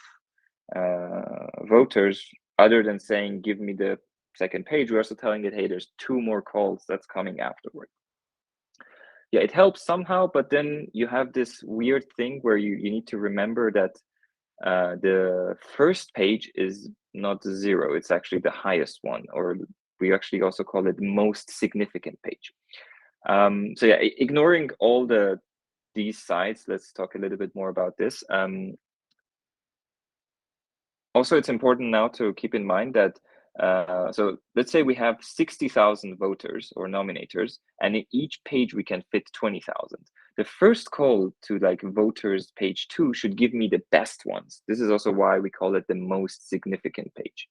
voters, other than saying give me the second page, we're also telling it, hey, there's 2 more calls that's coming afterward. Yeah, it helps somehow, but then you have this weird thing where you need to remember that the first page is not 0, it's actually the highest one, or we actually also call it most significant page. So yeah, ignoring all these sides, let's talk a little bit more about this. Also, it's important now to keep in mind that, so let's say we have 60,000 voters or nominators, and in each page we can fit 20,000. The first call to like voters page 2 should give me the best ones. This is also why we call it the most significant page.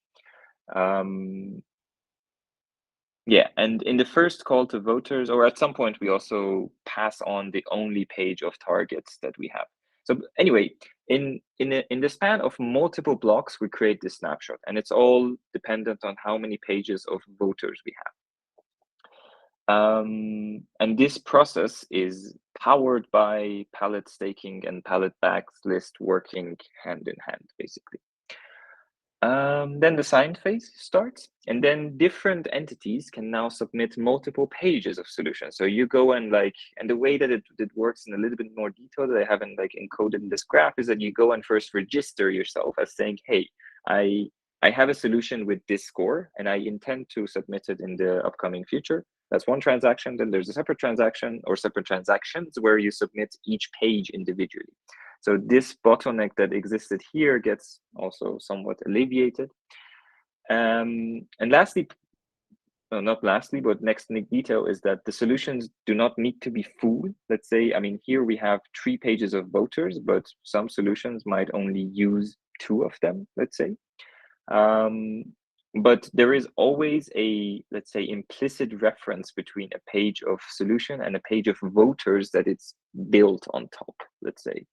Yeah, and in the first call to voters, or at some point, we also pass on the only page of targets that we have. So anyway, in the span of multiple blocks, we create this snapshot, and it's all dependent on how many pages of voters we have. And this process is powered by pallet staking and pallet bags list working hand in hand, basically. Then the signed phase starts, and then different entities can now submit multiple pages of solutions. So you go and and the way that it works in a little bit more detail that I haven't encoded in this graph is that you go and first register yourself as saying, hey, I have a solution with this score, and I intend to submit it in the upcoming future. That's one transaction. Then there's a separate transaction or separate transactions where you submit each page individually. So this bottleneck that existed here gets also somewhat alleviated. And lastly, no, not lastly, but next in detail is that the solutions do not need to be full. Let's say, I mean, here we have 3 pages of voters, but some solutions might only use 2 of them, let's say. But there is always a, let's say, implicit reference between a page of solution and a page of voters that it's built on top, let's say.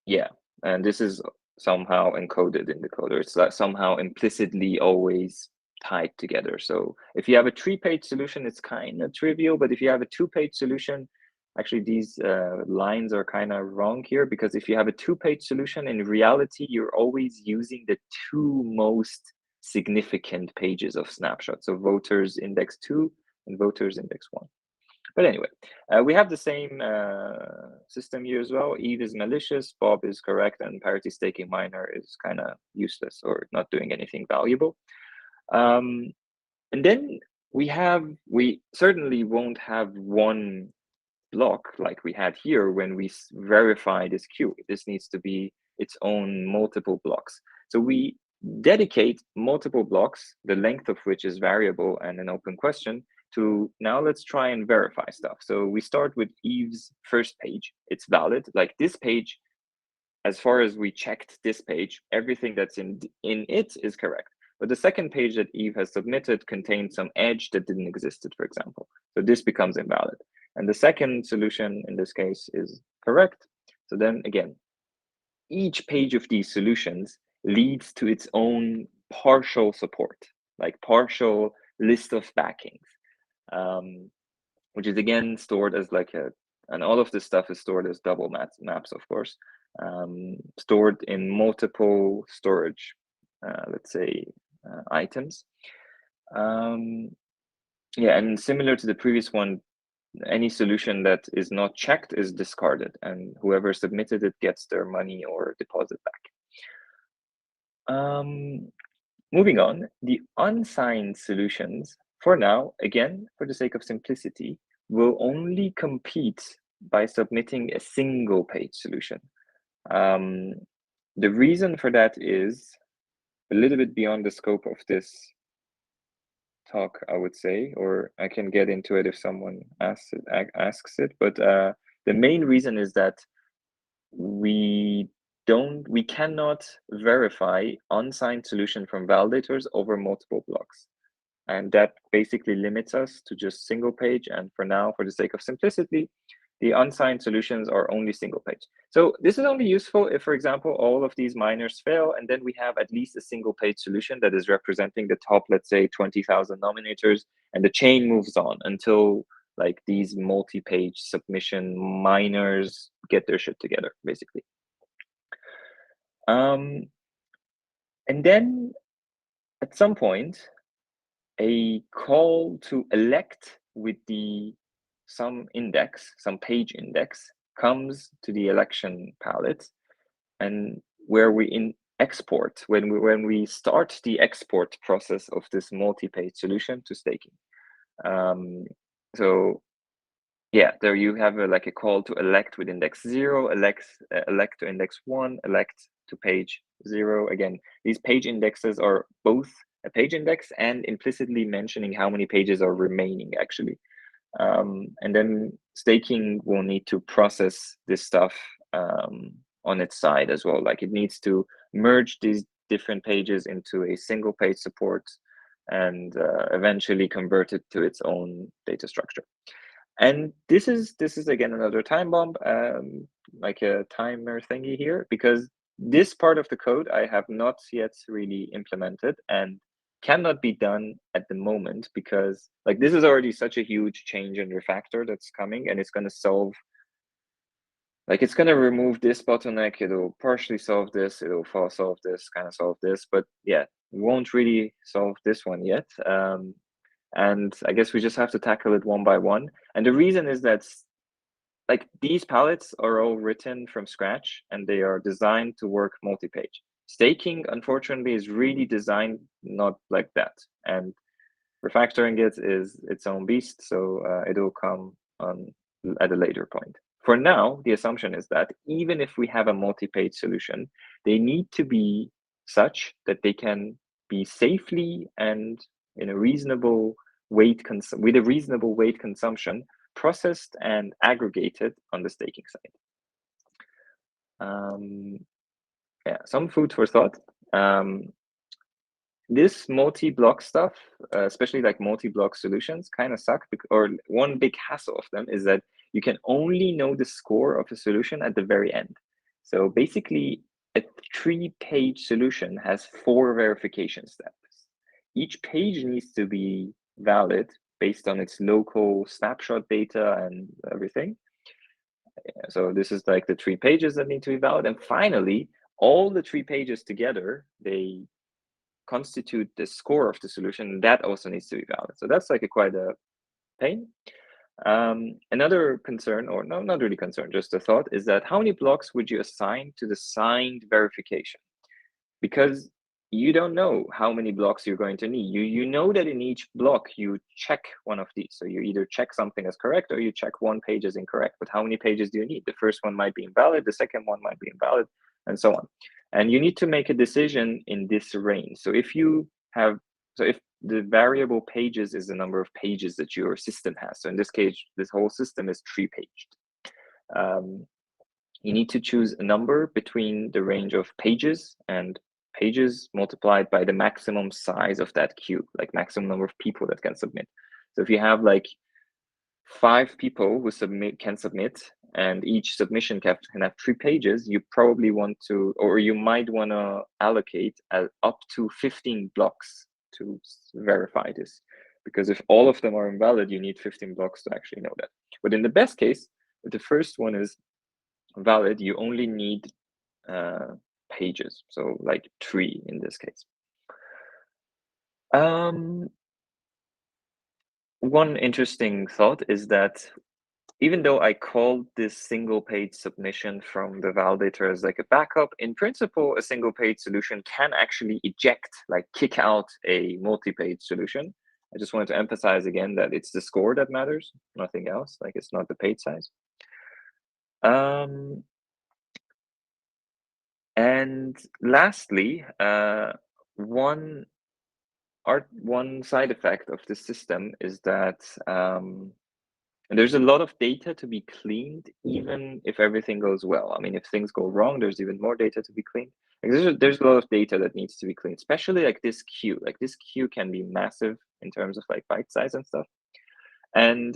Yeah, and this is somehow encoded in the coder. It's somehow implicitly always tied together. So if you have a 3-page solution, it's kind of trivial, but if you have a 2-page solution, actually these lines are kind of wrong here, because if you have a 2-page solution, in reality, you're always using the 2 most significant pages of snapshot. So voters index 2 and voters index 1. But anyway, we have the same system here as well. Eve is malicious, Bob is correct, and Parity staking miner is kind of useless or not doing anything valuable. And then we certainly won't have one block like we had here when we verify this queue. This needs to be its own multiple blocks. So we dedicate multiple blocks, the length of which is variable and an open question, to now let's try and verify stuff. So we start with Eve's first page. It's valid. Like this page, as far as we checked this page, everything that's in it is correct. But the second page that Eve has submitted contains some edge that didn't exist, for example. So this becomes invalid. And the second solution in this case is correct. So then again, each page of these solutions leads to its own partial support, like partial list of backings. Which is again stored as and all of this stuff is stored as double maps, of course, stored in multiple storage, let's say, items. Yeah, and similar to the previous one, any solution that is not checked is discarded, and whoever submitted it gets their money or deposit back. Moving on, the unsigned solutions, for now, again, for the sake of simplicity, will only compete by submitting a single page solution. The reason for that is a little bit beyond the scope of this talk, I would say, or I can get into it if someone asks it. But the main reason is that we cannot verify unsigned solution from validators over multiple blocks. And that basically limits us to just single page. And for now, for the sake of simplicity, the unsigned solutions are only single page. So this is only useful if, for example, all of these miners fail, and then we have at least a single page solution that is representing the top, let's say, 20,000 nominators, and the chain moves on until these multi-page submission miners get their shit together, basically. And then at some point, a call to elect with some page index comes to the election palette, and where we export, when we start the export process of this multi-page solution to staking. So yeah, there you have like a call to elect with index 0, elect to index 1, elect to page 0. Again, these page indexes are both a page index and implicitly mentioning how many pages are remaining, actually. And then staking will need to process this stuff on its side as well. Like it needs to merge these different pages into a single page support and eventually convert it to its own data structure. And this is again another time bomb, like a timer thingy here, because this part of the code I have not yet really implemented and cannot be done at the moment, because like this is already such a huge change and refactor that's coming, and it's going to solve, like it's going to remove this bottleneck, it'll partially solve this, it'll solve this, kind of solve this, but yeah, won't really solve this one yet. And I guess we just have to tackle it one by one. And the reason is that like these pallets are all written from scratch and they are designed to work multi-page. Staking, unfortunately, is really designed not like that. And refactoring it is its own beast, so it'll come on at a later point. For now, the assumption is that even if we have a multi-page solution, they need to be such that they can be safely and in a reasonable with a reasonable weight consumption processed and aggregated on the staking side. Yeah, some food for thought. This multi-block stuff, especially like multi-block solutions, kind of suck. Or one big hassle of them is that you can only know the score of a solution at the very end. So basically, a 3-page solution has 4 verification steps. Each page needs to be valid based on its local snapshot data and everything. So this is like the 3 pages that need to be valid. And finally, all the 3 pages together, they constitute the score of the solution. That also needs to be valid. So that's like quite a pain. Another concern, or no, not really concern, just a thought, is that how many blocks would you assign to the signed verification? Because you don't know how many blocks you're going to need. You know that in each block you check one of these. So you either check something as correct or you check one page as incorrect. But how many pages do you need? The first one might be invalid, the second one might be invalid, and so on. And you need to make a decision in this range. So if the variable pages is the number of pages that your system has. So in this case, this whole system is 3-paged. You need to choose a number between the range of pages and pages multiplied by the maximum size of that queue, like maximum number of people that can submit. So if you have like 5 people who can submit, and each submission can have 3 pages, you probably want to, or you might want to allocate up to 15 blocks to verify this. Because if all of them are invalid, you need 15 blocks to actually know that. But in the best case, if the first one is valid, you only need pages, so like 3 in this case. One interesting thought is that even though I called this single page submission from the validator as like a backup, in principle, a single page solution can actually eject, like kick out a multi-page solution. I just wanted to emphasize again that it's the score that matters, nothing else, like it's not the page size. And lastly, one side effect of this system is that there's a lot of data to be cleaned, even if everything goes well. I mean, if things go wrong, there's even more data to be cleaned. Like there's a lot of data that needs to be cleaned, especially like this queue. Like this queue can be massive in terms of like byte size and stuff. And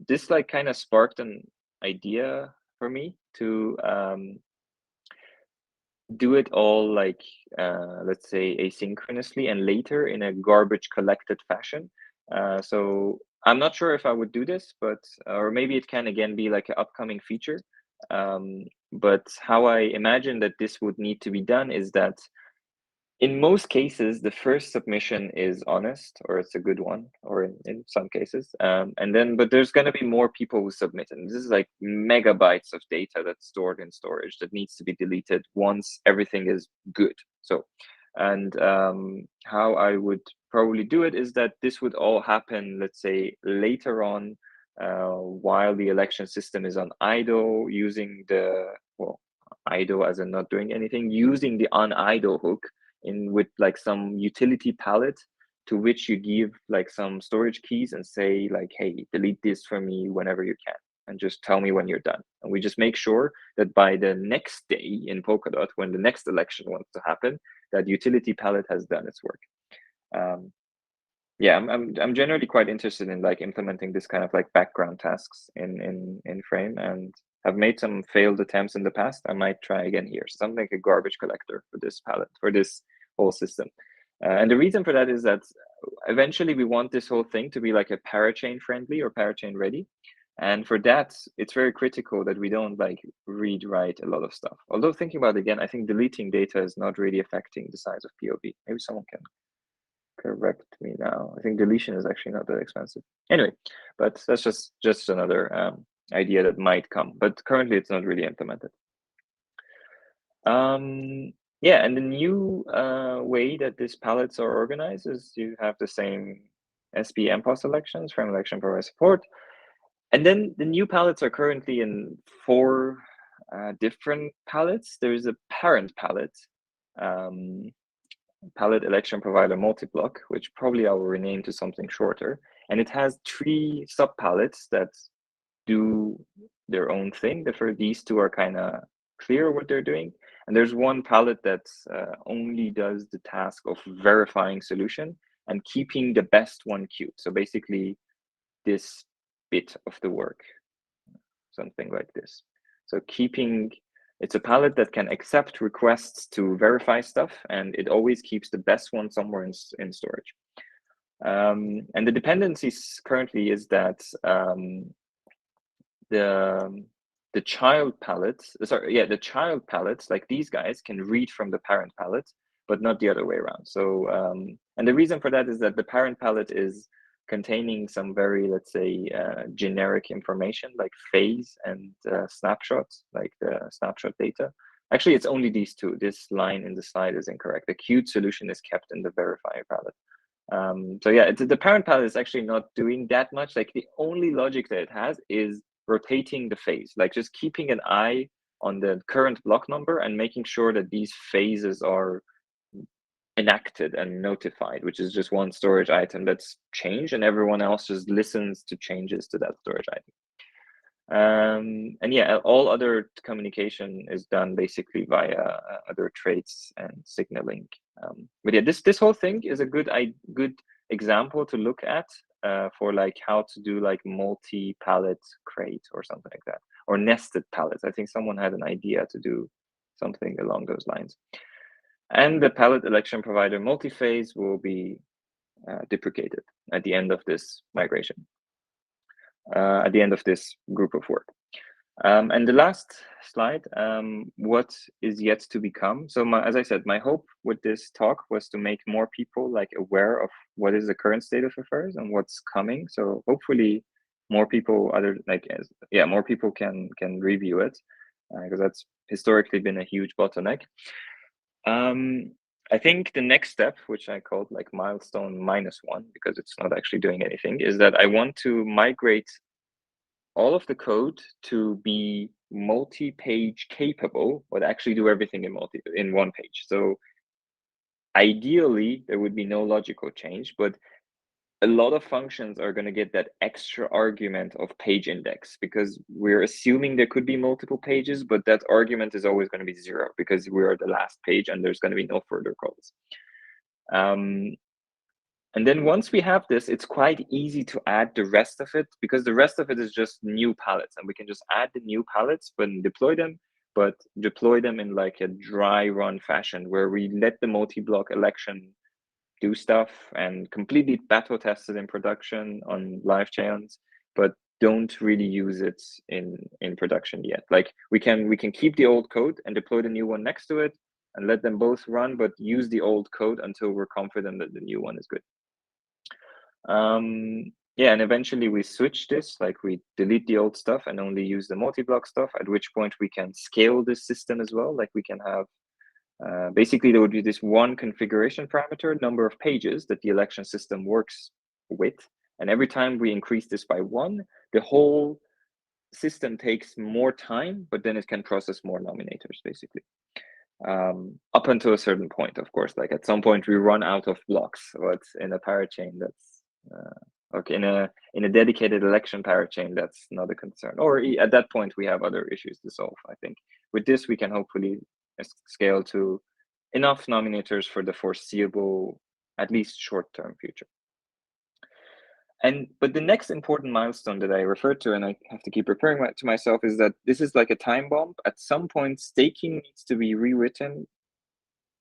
this like kind of sparked an idea for me to do it all like, let's say, asynchronously and later in a garbage collected fashion. So I'm not sure if I would do this, but or maybe it can again be like an upcoming feature. But how I imagine that this would need to be done is that in most cases, the first submission is honest, or it's a good one, or in some cases. But there's going to be more people who submit. And this is like megabytes of data that's stored in storage that needs to be deleted once everything is good. So, and how I would probably do it is that this would all happen, let's say, later on while the election system is on idle, using the, well, idle as in not doing anything, using the on idle hook with like some utility palette to which you give like some storage keys and say like, hey, delete this for me whenever you can, and just tell me when you're done. And we just make sure that by the next day in Polkadot, when the next election wants to happen, that utility palette has done its work. Yeah, I'm generally quite interested in like implementing this kind of like background tasks in Frame, and have made some failed attempts in the past. I might try again here. Something like a garbage collector for this palette, for this whole system. And the reason for that is that eventually we want this whole thing to be like a parachain friendly or parachain ready. And for that, it's very critical that we don't like read write a lot of stuff. Although thinking about it again, I think deleting data is not really affecting the size of POV. Maybe someone can correct me now. I think deletion is actually not that expensive. Anyway, but that's just another idea that might come, but currently it's not really implemented. Yeah, and the new way that these palettes are organized is you have the same SP NPoS elections, frame election provider support. And then the new palettes are currently in 4 different palettes. There is a parent palette, palette election provider multi-block, which probably I will rename to something shorter. And it has 3 sub palettes that do their own thing. These 2 are kind of clear what they're doing. And there's one palette that only does the task of verifying solution and keeping the best one queued. So basically this bit of the work, something like this. So it's a palette that can accept requests to verify stuff, and it always keeps the best one somewhere in storage. And the dependencies currently is that the child palettes, the child palettes, like these guys, can read from the parent palette, but not the other way around. So, and the reason for that is that the parent palette is containing some very, let's say, generic information like phase and snapshots, like the snapshot data. Actually, it's only these 2. This line in the slide is incorrect. The queued solution is kept in the verifier palette. So yeah, the parent palette is actually not doing that much. Like the only logic that it has is rotating the phase, like just keeping an eye on the current block number and making sure that these phases are enacted and notified, which is just one storage item that's changed, and everyone else just listens to changes to that storage item. And yeah, all other communication is done basically via other traits and signaling. But yeah, this whole thing is a good example to look at for like how to do like multi-pallet crate or something like that, or nested pallets. I think someone had an idea to do something along those lines. And the pallet election provider multi-phase will be deprecated at the end of this migration, at the end of this group of work. And the last slide, what is yet to become. So as I said, my hope with this talk was to make more people like aware of what is the current state of affairs and what's coming. So hopefully more people, more people can review it, because that's historically been a huge bottleneck. I think the next step, which I called like milestone -1, because it's not actually doing anything, is that I want to migrate all of the code to be multi-page capable, but actually do everything in one page. So ideally, there would be no logical change, but a lot of functions are going to get that extra argument of page index, because we're assuming there could be multiple pages, but that argument is always going to be 0 because we're at the last page and there's going to be no further calls. And then once we have this, it's quite easy to add the rest of it, because the rest of it is just new palettes, and we can just add the new palettes and deploy them, but deploy them in like a dry run fashion where we let the multi-block election do stuff and completely battle test it in production on live chains, but don't really use it in production yet. Like we can keep the old code and deploy the new one next to it and let them both run, but use the old code until we're confident that the new one is good. Yeah, and eventually we switch this, like we delete the old stuff and only use the multi-block stuff, at which point we can scale this system as well. Like we can have, basically there would be this one configuration parameter, number of pages that the election system works with. And every time we increase this by 1, the whole system takes more time, but then it can process more nominators, basically. Up until a certain point, of course. Like at some point we run out of blocks. But in a parachain, that's okay. In a dedicated election parachain, that's not a concern. Or at that point, we have other issues to solve. I think with this, we can hopefully scale to enough nominators for the foreseeable, at least short-term future. But the next important milestone that I referred to, and I have to keep referring to myself, is that this is like a time bomb. At some point, staking needs to be rewritten,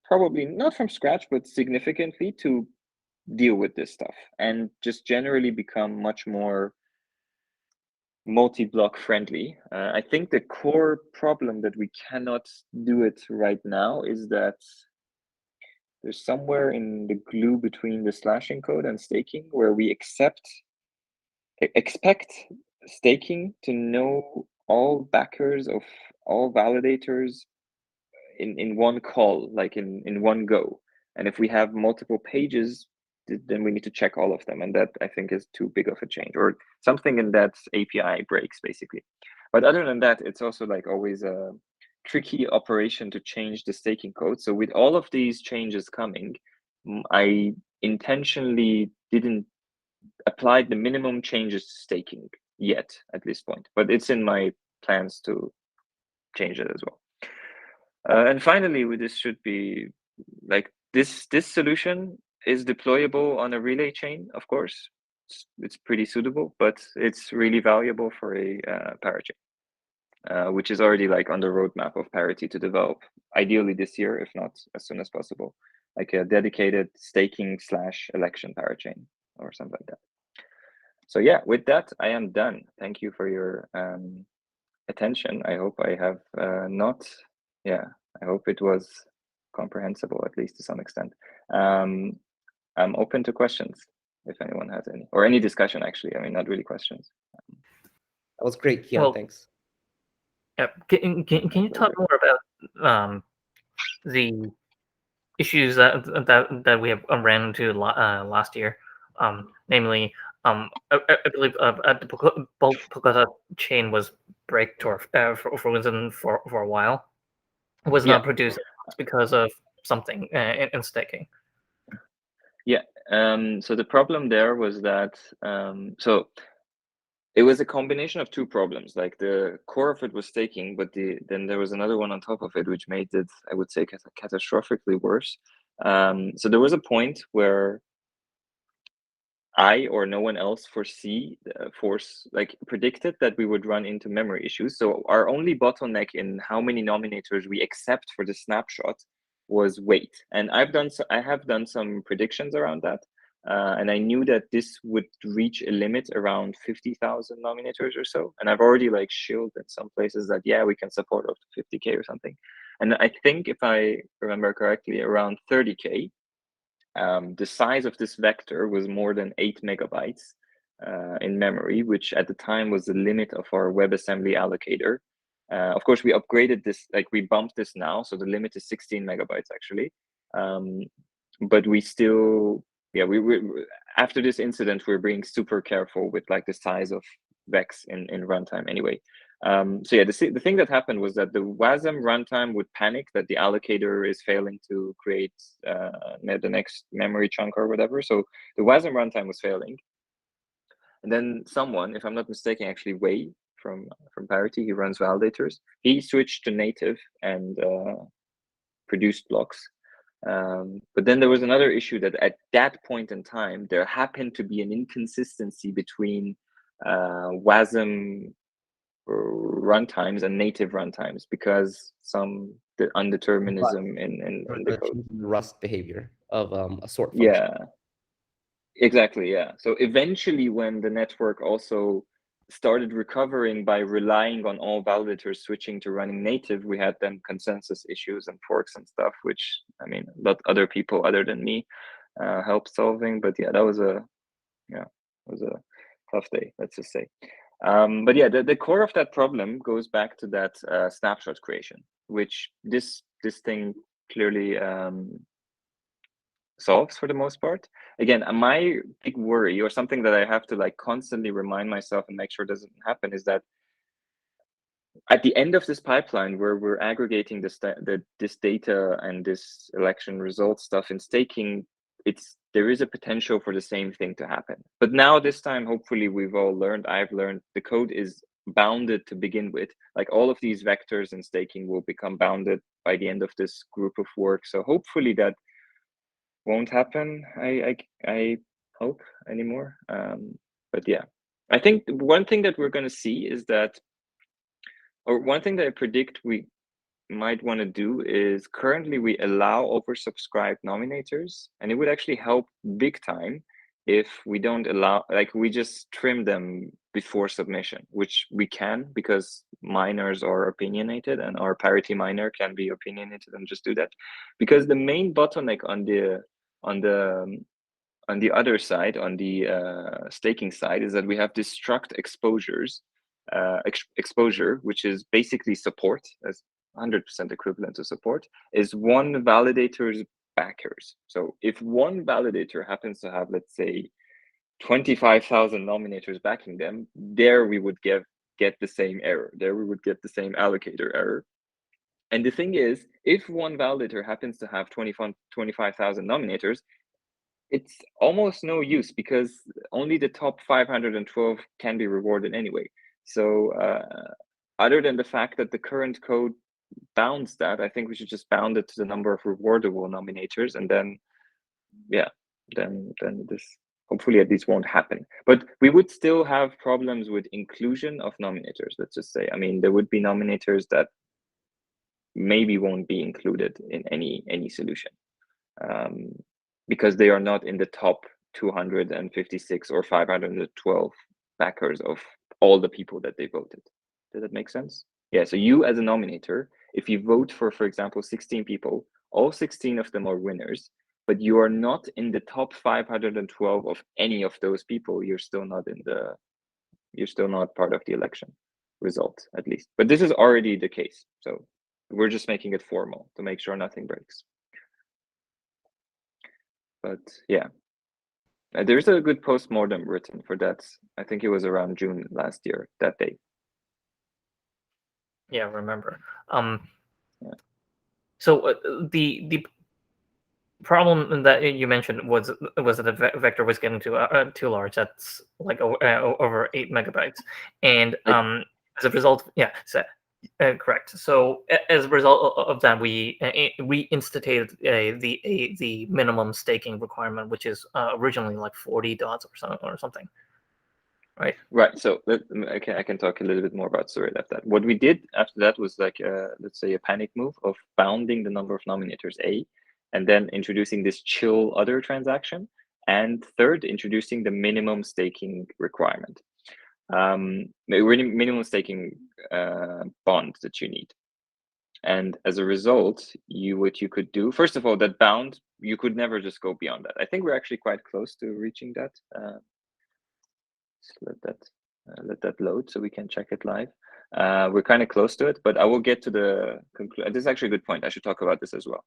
probably not from scratch, but significantly to deal with this stuff and just generally become much more multi-block friendly. I think the core problem that we cannot do it right now is that there's somewhere in the glue between the slashing code and staking where we expect staking to know all backers of all validators in one call, like in one go. And if we have multiple pages, then we need to check all of them. And that, I think, is too big of a change, or something in that API breaks, basically. But other than that, it's also like always a tricky operation to change the staking code. So with all of these changes coming, I intentionally didn't apply the minimum changes to staking yet at this point, but it's in my plans to change it as well. And finally, this should be like this solution is deployable on a relay chain, of course. It's pretty suitable, but it's really valuable for a parachain, which is already like on the roadmap of Parity to develop, ideally this year, if not as soon as possible, like a dedicated staking/election parachain or something like that. So yeah, with that, I am done. Thank you for your attention. I hope I have I hope it was comprehensible, at least to some extent. I'm open to questions if anyone has any, or any discussion, actually. I mean, not really questions. That was great, Kian. Well, Thanks. Yeah. Can you talk more about the issues that we have ran into last year? Namely, I believe the Polkadot chain was braked or frozen for a while. It was not produced because of something in staking. Yeah. So the problem there was that so it was a combination of two problems. Like the core of it was staking, but then there was another one on top of it, which made it, I would say, catastrophically worse. So there was a point where I or no one else predicted that we would run into memory issues. So our only bottleneck in how many nominators we accept for the snapshot was weight. And I have done some predictions around that. And I knew that this would reach a limit around 50,000 nominators or so. And I've already like shilled in some places that, yeah, we can support up to 50K or something. And I think if I remember correctly, around 30K, the size of this vector was more than 8 megabytes in memory, which at the time was the limit of our WebAssembly allocator. Of course, we upgraded this, like we bumped this now, so the limit is 16 megabytes actually. But we still, we after this incident, we're being super careful with like the size of VEX in runtime anyway. So yeah, the thing that happened was that the WASM runtime would panic that the allocator is failing to create the next memory chunk or whatever. So the WASM runtime was failing. And then someone, if I'm not mistaken, actually Wei from Parity, he runs validators. He switched to native and produced blocks. But then there was another issue that at that point in time, there happened to be an inconsistency between WASM runtimes and native runtimes because the undeterminism in the code. Rust behavior of a sort function. Yeah, exactly. Yeah. So eventually, when the network also started recovering by relying on all validators switching to running native, we had then consensus issues and forks and stuff, which I mean, lot other people other than me helped solving. But yeah, that was a tough day, let's just say. But yeah, the core of that problem goes back to that snapshot creation, which this thing clearly solves for the most part. Again, my big worry, or something that I have to like constantly remind myself and make sure it doesn't happen, is that at the end of this pipeline where we're aggregating this data and this election result stuff in staking, there is a potential for the same thing to happen. But now this time, hopefully we've all learned, I've learned, the code is bounded to begin with. Like all of these vectors in staking will become bounded by the end of this group of work. So hopefully that won't happen, I hope, anymore. But yeah, I think one thing that we're going to see is that, or one thing that I predict we might want to do is, currently we allow oversubscribed nominators, and it would actually help big time if we don't allow, like we just trim them before submission, which we can because miners are opinionated and our Parity miner can be opinionated and just do that. Because the main bottleneck on the other side, on the staking side, is that we have this struct exposures, exposure, which is basically support, as 100% equivalent to support, is one validator's backers. So if one validator happens to have, let's say, 25,000 nominators backing them, there we would get the same error. There we would get the same allocator error. And the thing is, if one validator happens to have 25,000 nominators, it's almost no use because only the top 512 can be rewarded anyway. So other than the fact that the current code bounds that, I think we should just bound it to the number of rewardable nominators, and then, yeah, then this hopefully at least won't happen. But we would still have problems with inclusion of nominators, let's just say. I mean, there would be nominators that maybe won't be included in any solution. Because they are not in the top 256 or 512 backers of all the people that they voted. Does that make sense? Yeah, so you as a nominator, if you vote for example, 16 people, all 16 of them are winners, but you are not in the top 512 of any of those people, you're still not part of the election result, at least. But this is already the case. So we're just making it formal to make sure nothing breaks. But yeah, there's a good postmortem written for that. I think it was around June last year, that day. Yeah, I remember. Yeah. So the problem that you mentioned was that the vector was getting too large. That's like over 8 megabytes, and as a result, yeah, correct. So as a result of that, we reinstated the minimum staking requirement, which is originally like 40 dots or something, right? Right. So I can talk a little bit more about Substrate after that. What we did after that was like let's say a panic move of bounding the number of nominators A, and then introducing this chill other transaction, and third, introducing the minimum staking requirement. Minimum staking bond that you need. And as a result, what you could do, first of all, that bound, you could never just go beyond that. I think we're actually quite close to reaching that. Just let that load so we can check it live. We're kind of close to it, but I will get to the conclusion. This is actually a good point. I should talk about this as well.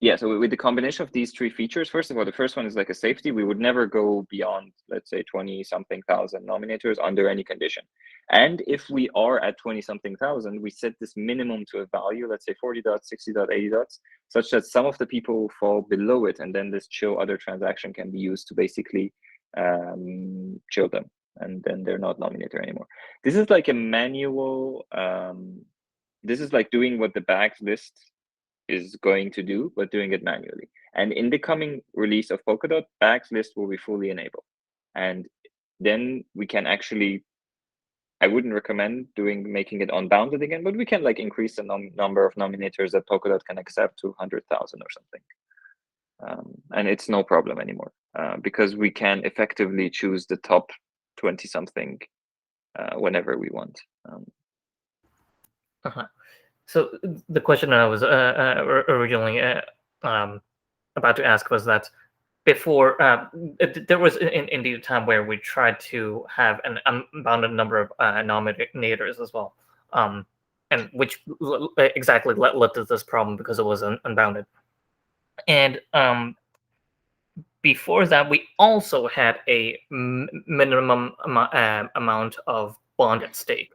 Yeah, so with the combination of these three features, first of all, the first one is like a safety. We would never go beyond, let's say, 20-something thousand nominators under any condition. And if we are at 20-something thousand, we set this minimum to a value, let's say 40 dots, 60 dots, 80 dots, such that some of the people fall below it, and then this chill other transaction can be used to basically chill them, and then they're not nominator anymore. This is like a manual, this is like doing what the bags list is going to do, but doing it manually. And in the coming release of Polkadot, bags list will be fully enabled. And then we can actually, I wouldn't recommend making it unbounded again, but we can like increase the number of nominators that Polkadot can accept to 100,000 or something. And it's no problem anymore because we can effectively choose the top 20-something whenever we want. So the question I was originally about to ask was that before there was indeed a time where we tried to have an unbounded number of nominators as well, and which exactly led to this problem because it was unbounded. And before that, we also had a minimum amount of bond at stake.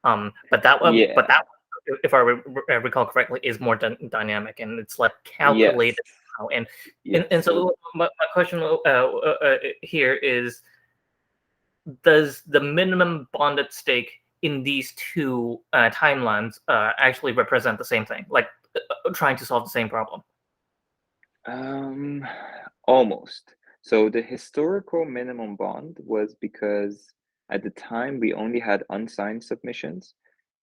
But that Yeah. if I recall correctly, is more dynamic, and it's like Yes. calculated now. And Yes. so my question here is: does the minimum bond at stake in these two timelines actually represent the same thing, like trying to solve the same problem? Almost. So the historical minimum bond was because at the time we only had unsigned submissions,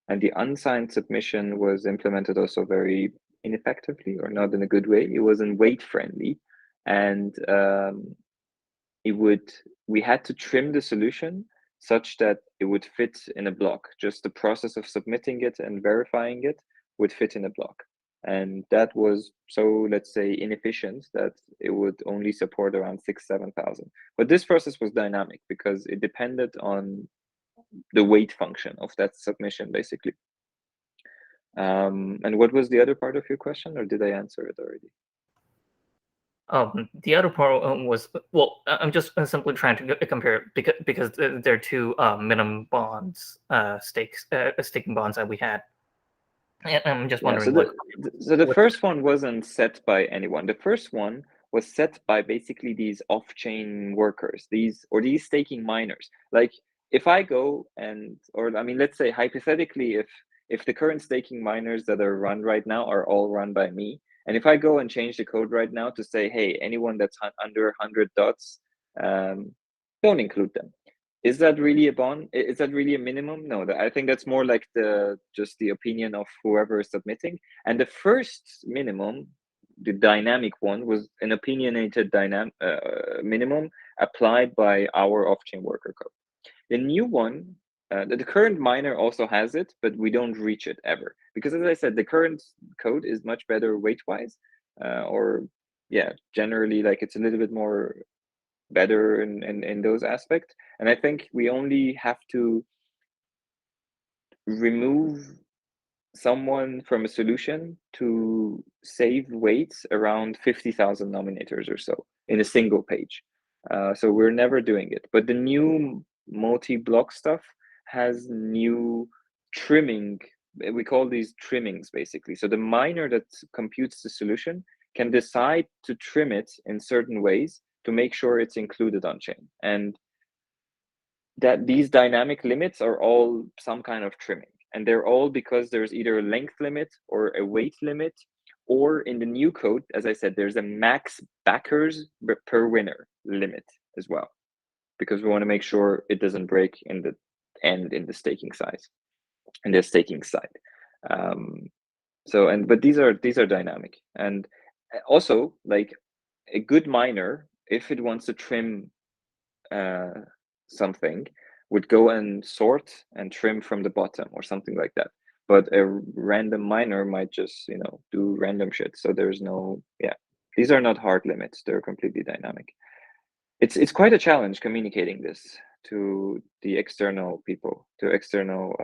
and the unsigned submission was implemented also very ineffectively, or not in a good way. It wasn't weight friendly, and we had to trim the solution such that it would fit in a block. Just the process of submitting it and verifying it would fit in a block. And that was so, let's say, inefficient that it would only support around 7,000. But this process was dynamic because it depended on the weight function of that submission, basically. And what was the other part of your question, or did I answer it already? The other part was, well, I'm just simply trying to compare because there are two minimum bonds, staking bonds that we had. And I'm just wondering so the first one wasn't set by anyone. The first one was set by basically these off-chain workers, these staking miners. Like if I go let's say hypothetically, if the current staking miners that are run right now are all run by me, and if I go and change the code right now to say, hey, anyone that's under 100 dots, don't include them. Is that really a bond? Is that really a minimum? No, I think that's more like just the opinion of whoever is submitting. And the first minimum, the dynamic one, was an opinionated minimum applied by our off-chain worker code. The new one, the current miner also has it, but we don't reach it ever. Because as I said, the current code is much better weight-wise, generally, like it's a little bit more better in those aspects. And I think we only have to remove someone from a solution to save weights around 50,000 nominators or so in a single page. So we're never doing it. But the new multi-block stuff has new trimming. We call these trimmings, basically. So the miner that computes the solution can decide to trim it in certain ways to make sure it's included on chain. And that these dynamic limits are all some kind of trimming. And they're all because there's either a length limit or a weight limit, or in the new code, as I said, there's a max backers per winner limit as well, because we want to make sure it doesn't break in the end in the staking size, in the staking side. But these are dynamic. And also, like a good miner, if it wants to trim something, would go and sort and trim from the bottom or something like that. But a random miner might just, do random shit. So there's no, these are not hard limits. They're completely dynamic. It's quite a challenge communicating this to the external people, to external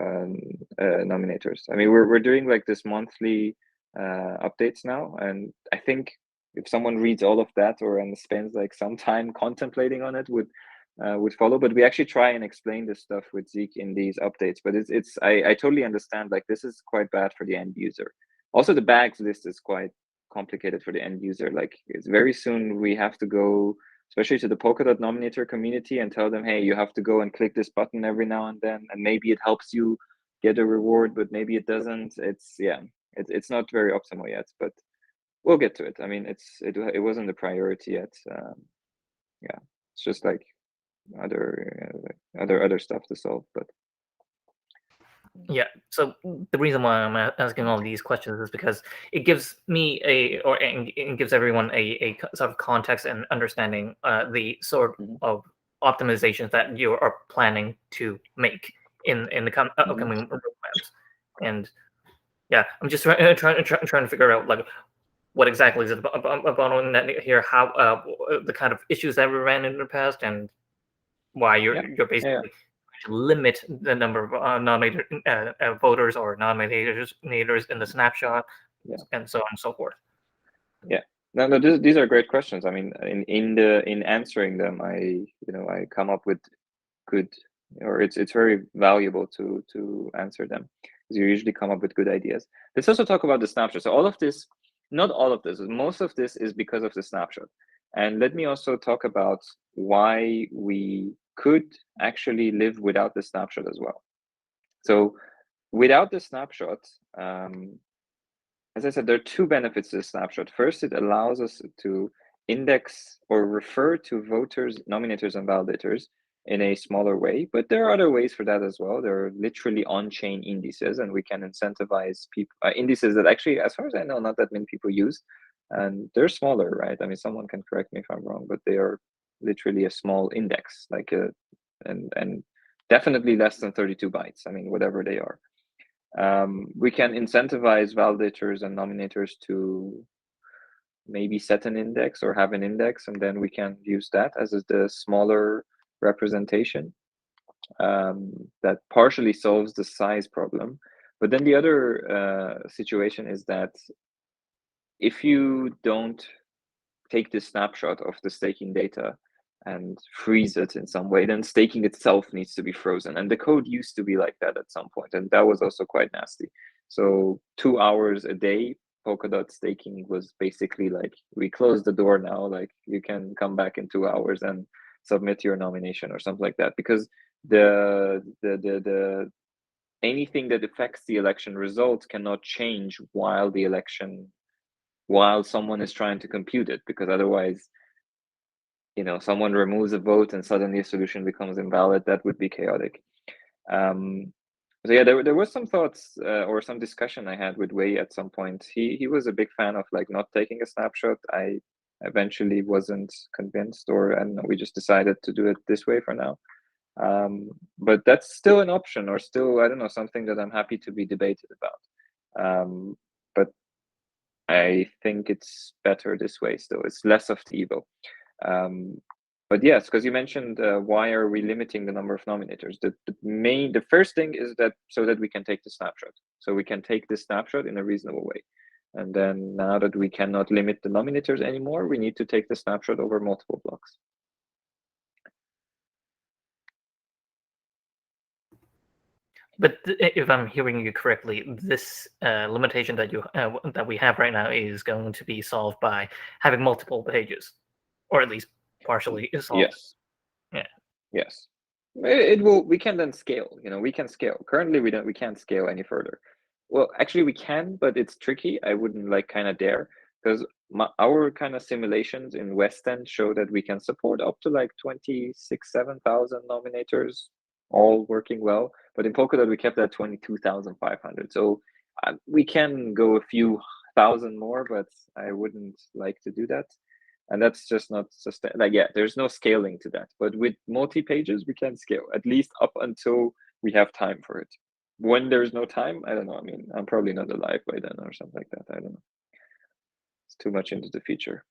nominators. I mean, we're doing like this monthly updates now, and I think if someone reads all of that and spends like some time contemplating on it, would follow. But we actually try and explain this stuff with Zeke in these updates. But I totally understand, like this is quite bad for the end user. Also, the bags list is quite complicated for the end user. Like it's very soon we have to go, especially to the Polkadot nominator community, and tell them, hey, you have to go and click this button every now and then, and maybe it helps you get a reward, but maybe it doesn't. It's not very optimal yet, but we'll get to it. I mean, it wasn't a priority yet. It's just like other stuff to solve. But yeah, so the reason why I'm asking all these questions is because it gives me it gives everyone a sort of context and understanding the sort of optimizations that you are planning to make in the upcoming roadmaps. And yeah, I'm just trying to figure out like what exactly is about here, how the kind of issues that we ran in the past, and why you're basically trying to limit the number of nominated voters or nominators in the snapshot, and so on and so forth. Yeah, No, these are great questions. I mean, in answering them, I come up with good, or it's very valuable to answer them, because you usually come up with good ideas. Let's also talk about the snapshot. So all of this, not all of this, most of this is because of the snapshot. And let me also talk about why we could actually live without the snapshot as well. So without the snapshot, as I said, there are two benefits to the snapshot. First, it allows us to index or refer to voters, nominators, and validators in a smaller way, but there are other ways for that as well. There are literally on-chain indices, and we can incentivize people, indices that actually, as far as I know, not that many people use, and they're smaller, right? I mean, someone can correct me if I'm wrong, but they are literally a small index, like and definitely less than 32 bytes. I mean, whatever they are. We can incentivize validators and nominators to maybe set an index or have an index, and then we can use that as the smaller representation. That partially solves the size problem. But then the other situation is that if you don't take this snapshot of the staking data and freeze it in some way, then staking itself needs to be frozen. And the code used to be like that at some point, and that was also quite nasty. So 2 hours a day, Polkadot staking was basically like, we close the door now, like you can come back in 2 hours and submit your nomination or something like that, because the anything that affects the election result cannot change while someone is trying to compute it, because otherwise, someone removes a vote and suddenly a solution becomes invalid. That would be chaotic. So yeah, there was some thoughts or some discussion I had with Wei at some point. He was a big fan of like not taking a snapshot. I eventually wasn't convinced, and we just decided to do it this way for now. But that's still an option, or still, I don't know, something that I'm happy to be debated about. But I think it's better this way still. It's less of the evil. But yes, because you mentioned why are we limiting the number of nominators? The first thing is that so that we can take the snapshot. So we can take this snapshot in a reasonable way. And then now that we cannot limit the nominators anymore, we need to take the snapshot over multiple blocks. But if I'm hearing you correctly, this limitation that we have right now is going to be solved by having multiple pages, or at least partially solved. Yes. Yeah. Yes. It will. We can then scale. We can scale. Currently, we can't scale any further. Well, actually, we can, but it's tricky. I wouldn't kind of dare, because our kind of simulations in West End show that we can support up to like 7,000 nominators, all working well. But in Polkadot, we kept that 22,500. So we can go a few thousand more, but I wouldn't like to do that. And that's just not sustainable. Like, yeah, there's no scaling to that. But with multi-pages, we can scale, at least up until we have time for it. When there's no time, I don't know. I mean, I'm probably not alive by then or something like that. I don't know. It's too much into the future.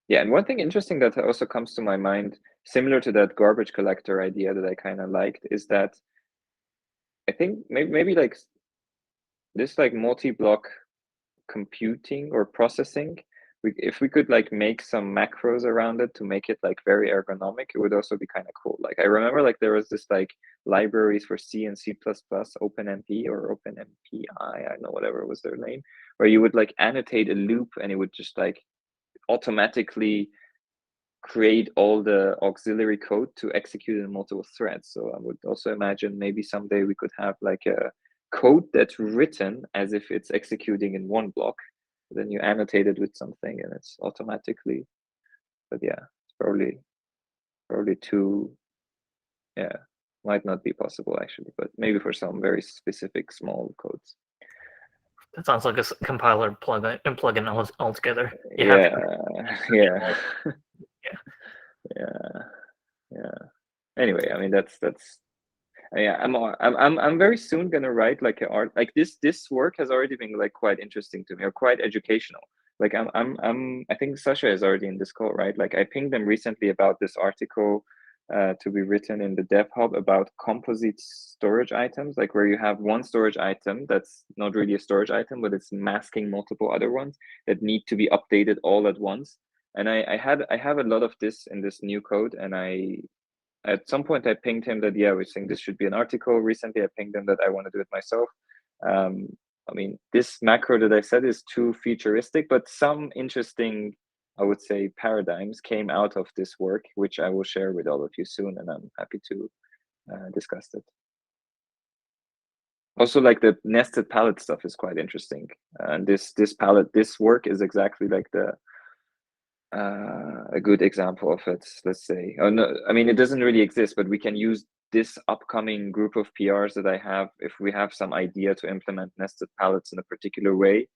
Yeah, and one thing interesting that also comes to my mind, similar to that garbage collector idea that I kind of liked, is that I think maybe like this like multi-block computing or processing, if we could like make some macros around it to make it like very ergonomic, it would also be kind of cool. Like I remember like there was this like libraries for C and C++, OpenMP or OpenMPI, I don't know, whatever was their name, where you would like annotate a loop and it would just like automatically create all the auxiliary code to execute in multiple threads. So I would also imagine maybe someday we could have like a code that's written as if it's executing in one block. Then you annotate it with something and it's automatically. But yeah, it's probably too. Yeah, might not be possible actually, but maybe for some very specific small codes. That sounds like a compiler plugin altogether. Yeah. Anyway, I mean that's yeah. I'm very soon gonna write like an art like this. This work has already been like quite interesting to me, or quite educational. Like I think Sasha is already in this call, right? Like I pinged them recently about this article to be written in the dev hub about composite storage items, like where you have one storage item that's not really a storage item, but it's masking multiple other ones that need to be updated all at once. And I have a lot of this in this new code, and at some point I pinged him that, yeah, we're saying this should be an article. Recently I pinged him that I want to do it myself. I mean, this macro that I said is too futuristic, but some interesting, I would say, paradigms came out of this work, which I will share with all of you soon, and I'm happy to discuss it. Also, like the nested pallet stuff is quite interesting. And this work is exactly like a good example of it, let's say. Oh, no, I mean, it doesn't really exist, but we can use this upcoming group of PRs that I have. If we have some idea to implement nested pallets in a particular way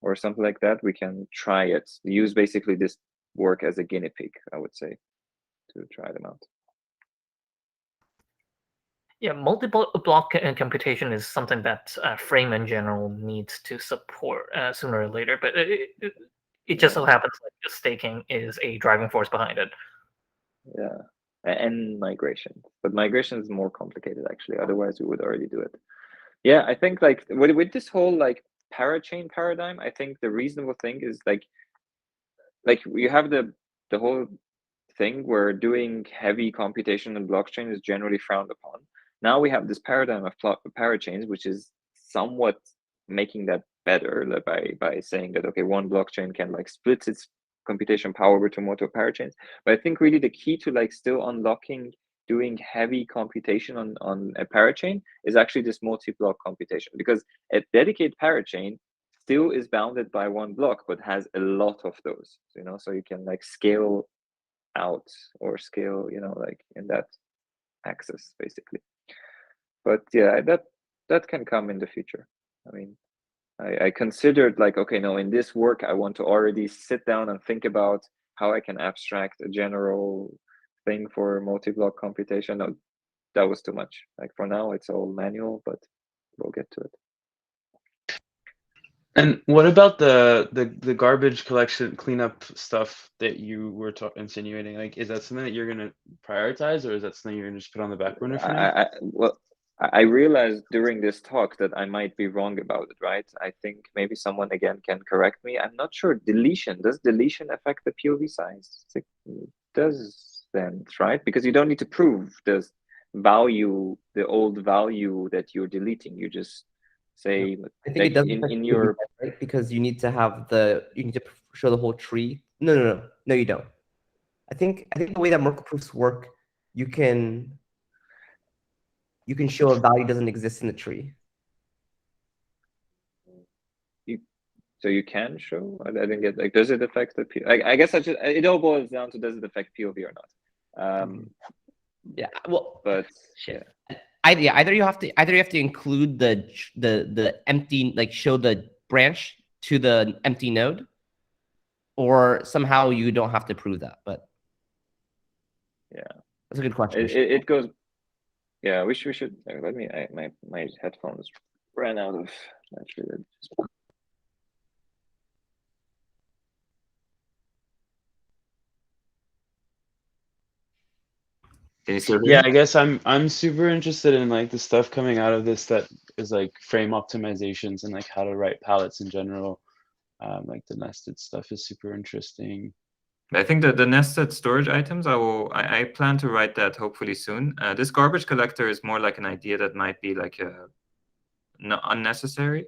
or something like that, we can try it. Use basically this work as a guinea pig, I would say, to try them out. Yeah, multi-block computation is something that Frame in general needs to support sooner or later, but it just so happens like the staking is a driving force behind it. Yeah, and migration, but migration is more complicated actually. Otherwise, we would already do it. Yeah, I think like with this whole like parachain paradigm, I think the reasonable thing is like you have the whole thing where doing heavy computation in blockchain is generally frowned upon. Now we have this paradigm of parachains, which is somewhat making that better by saying that, okay, one blockchain can like split its computation power between multiple parachains. But I think really the key to like still unlocking doing heavy computation on a parachain is actually this multi-block computation, because a dedicated parachain still is bounded by one block, but has a lot of those, you know, so you can like scale out or scale, you know, like in that axis basically. But yeah, that can come in the future. I mean, I considered like, okay, no, in this work, I want to already sit down and think about how I can abstract a general thing for multi-block computation. No, that was too much. Like for now, it's all manual, but we'll get to it. And what about the garbage collection cleanup stuff that you were insinuating? Like, is that something that you're going to prioritize, or is that something you're going to just put on the back burner for now? Well, I realized during this talk that I might be wrong about it, right? I think maybe someone again can correct me. I'm not sure. Deletion, does deletion affect the POV size? It does then, right? Because you don't need to prove the value, the old value that you're deleting. You just say, I think like it doesn't in your right, because you need to have you need to show the whole tree. No, you don't. I think the way that Merkle proofs work, you can show a value doesn't exist in the tree. So you can show. I didn't get, like, does it affect the POV? I guess it all boils down to, does it affect POV or not? Yeah. Well, but shit. Yeah. Either you have to include the empty, like show the branch to the empty node, or somehow you don't have to prove that. But yeah, that's a good question. It goes. Yeah, we should. Let me. My headphones ran out of battery. Can you still hear Yeah, me? I guess I'm super interested in like the stuff coming out of this that is like frame optimizations and like how to write pallets in general. Like the nested stuff is super interesting. I think that the nested storage items, I plan to write that hopefully soon. This garbage collector is more like an idea that might be like unnecessary.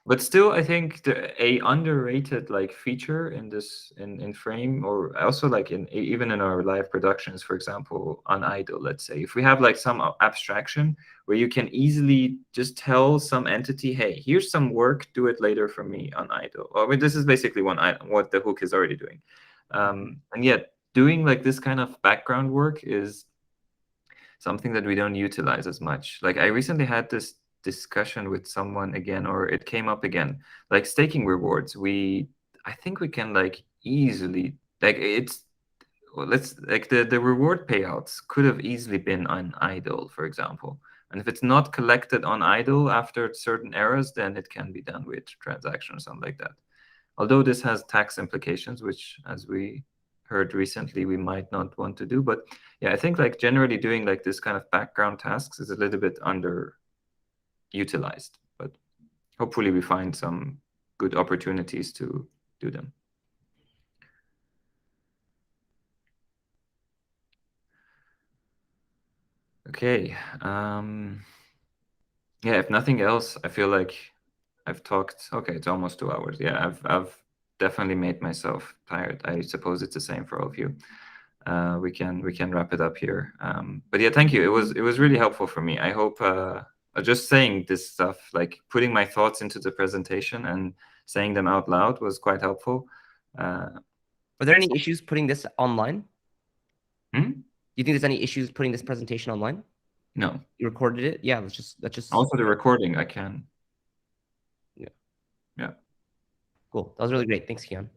But still, I think a underrated like feature in this in Frame, or also like even in our live productions, for example, on idle, let's say, if we have like some abstraction where you can easily just tell some entity, hey, here's some work, do it later for me on idle. I mean, this is basically what the hook is already doing. And yet doing like this kind of background work is something that we don't utilize as much. Like I recently had this discussion with someone again, or it came up again, like staking rewards. I think we can like easily, like let's like the reward payouts could have easily been on idle, for example. And if it's not collected on idle after certain errors, then it can be done with transaction or something like that. Although this has tax implications, which, as we heard recently we might not want to do. But yeah, I think like generally doing like this kind of background tasks is a little bit underutilized, but hopefully we find some good opportunities to do them. Okay. Yeah, if nothing else, I feel like I've talked. Okay, it's almost 2 hours. Yeah, I've definitely made myself tired. I suppose it's the same for all of you. We can wrap it up here. But yeah, thank you. It was really helpful for me. I hope just saying this stuff, like putting my thoughts into the presentation and saying them out loud, was quite helpful. Are there any issues putting this online? Hmm? Do you think there's any issues putting this presentation online? No. You recorded it? Yeah, let's just Also the recording, I can. Yeah. Cool. That was really great. Thanks, Kian.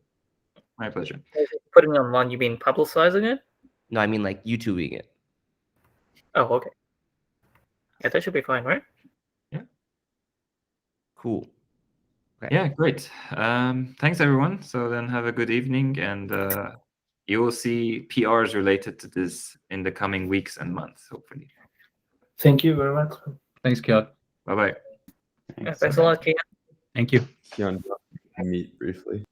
My pleasure. Putting it online, you mean publicizing it? No, I mean like YouTubing it. Oh, okay. Yeah, that should be fine, right? Yeah. Cool. Okay. Yeah, great. Thanks everyone. So then have a good evening, and you will see PRs related to this in the coming weeks and months, hopefully. Thank you very much. Thanks, Kian. Bye-bye. Thanks a lot, Kian. Thank you. Kian, meet briefly.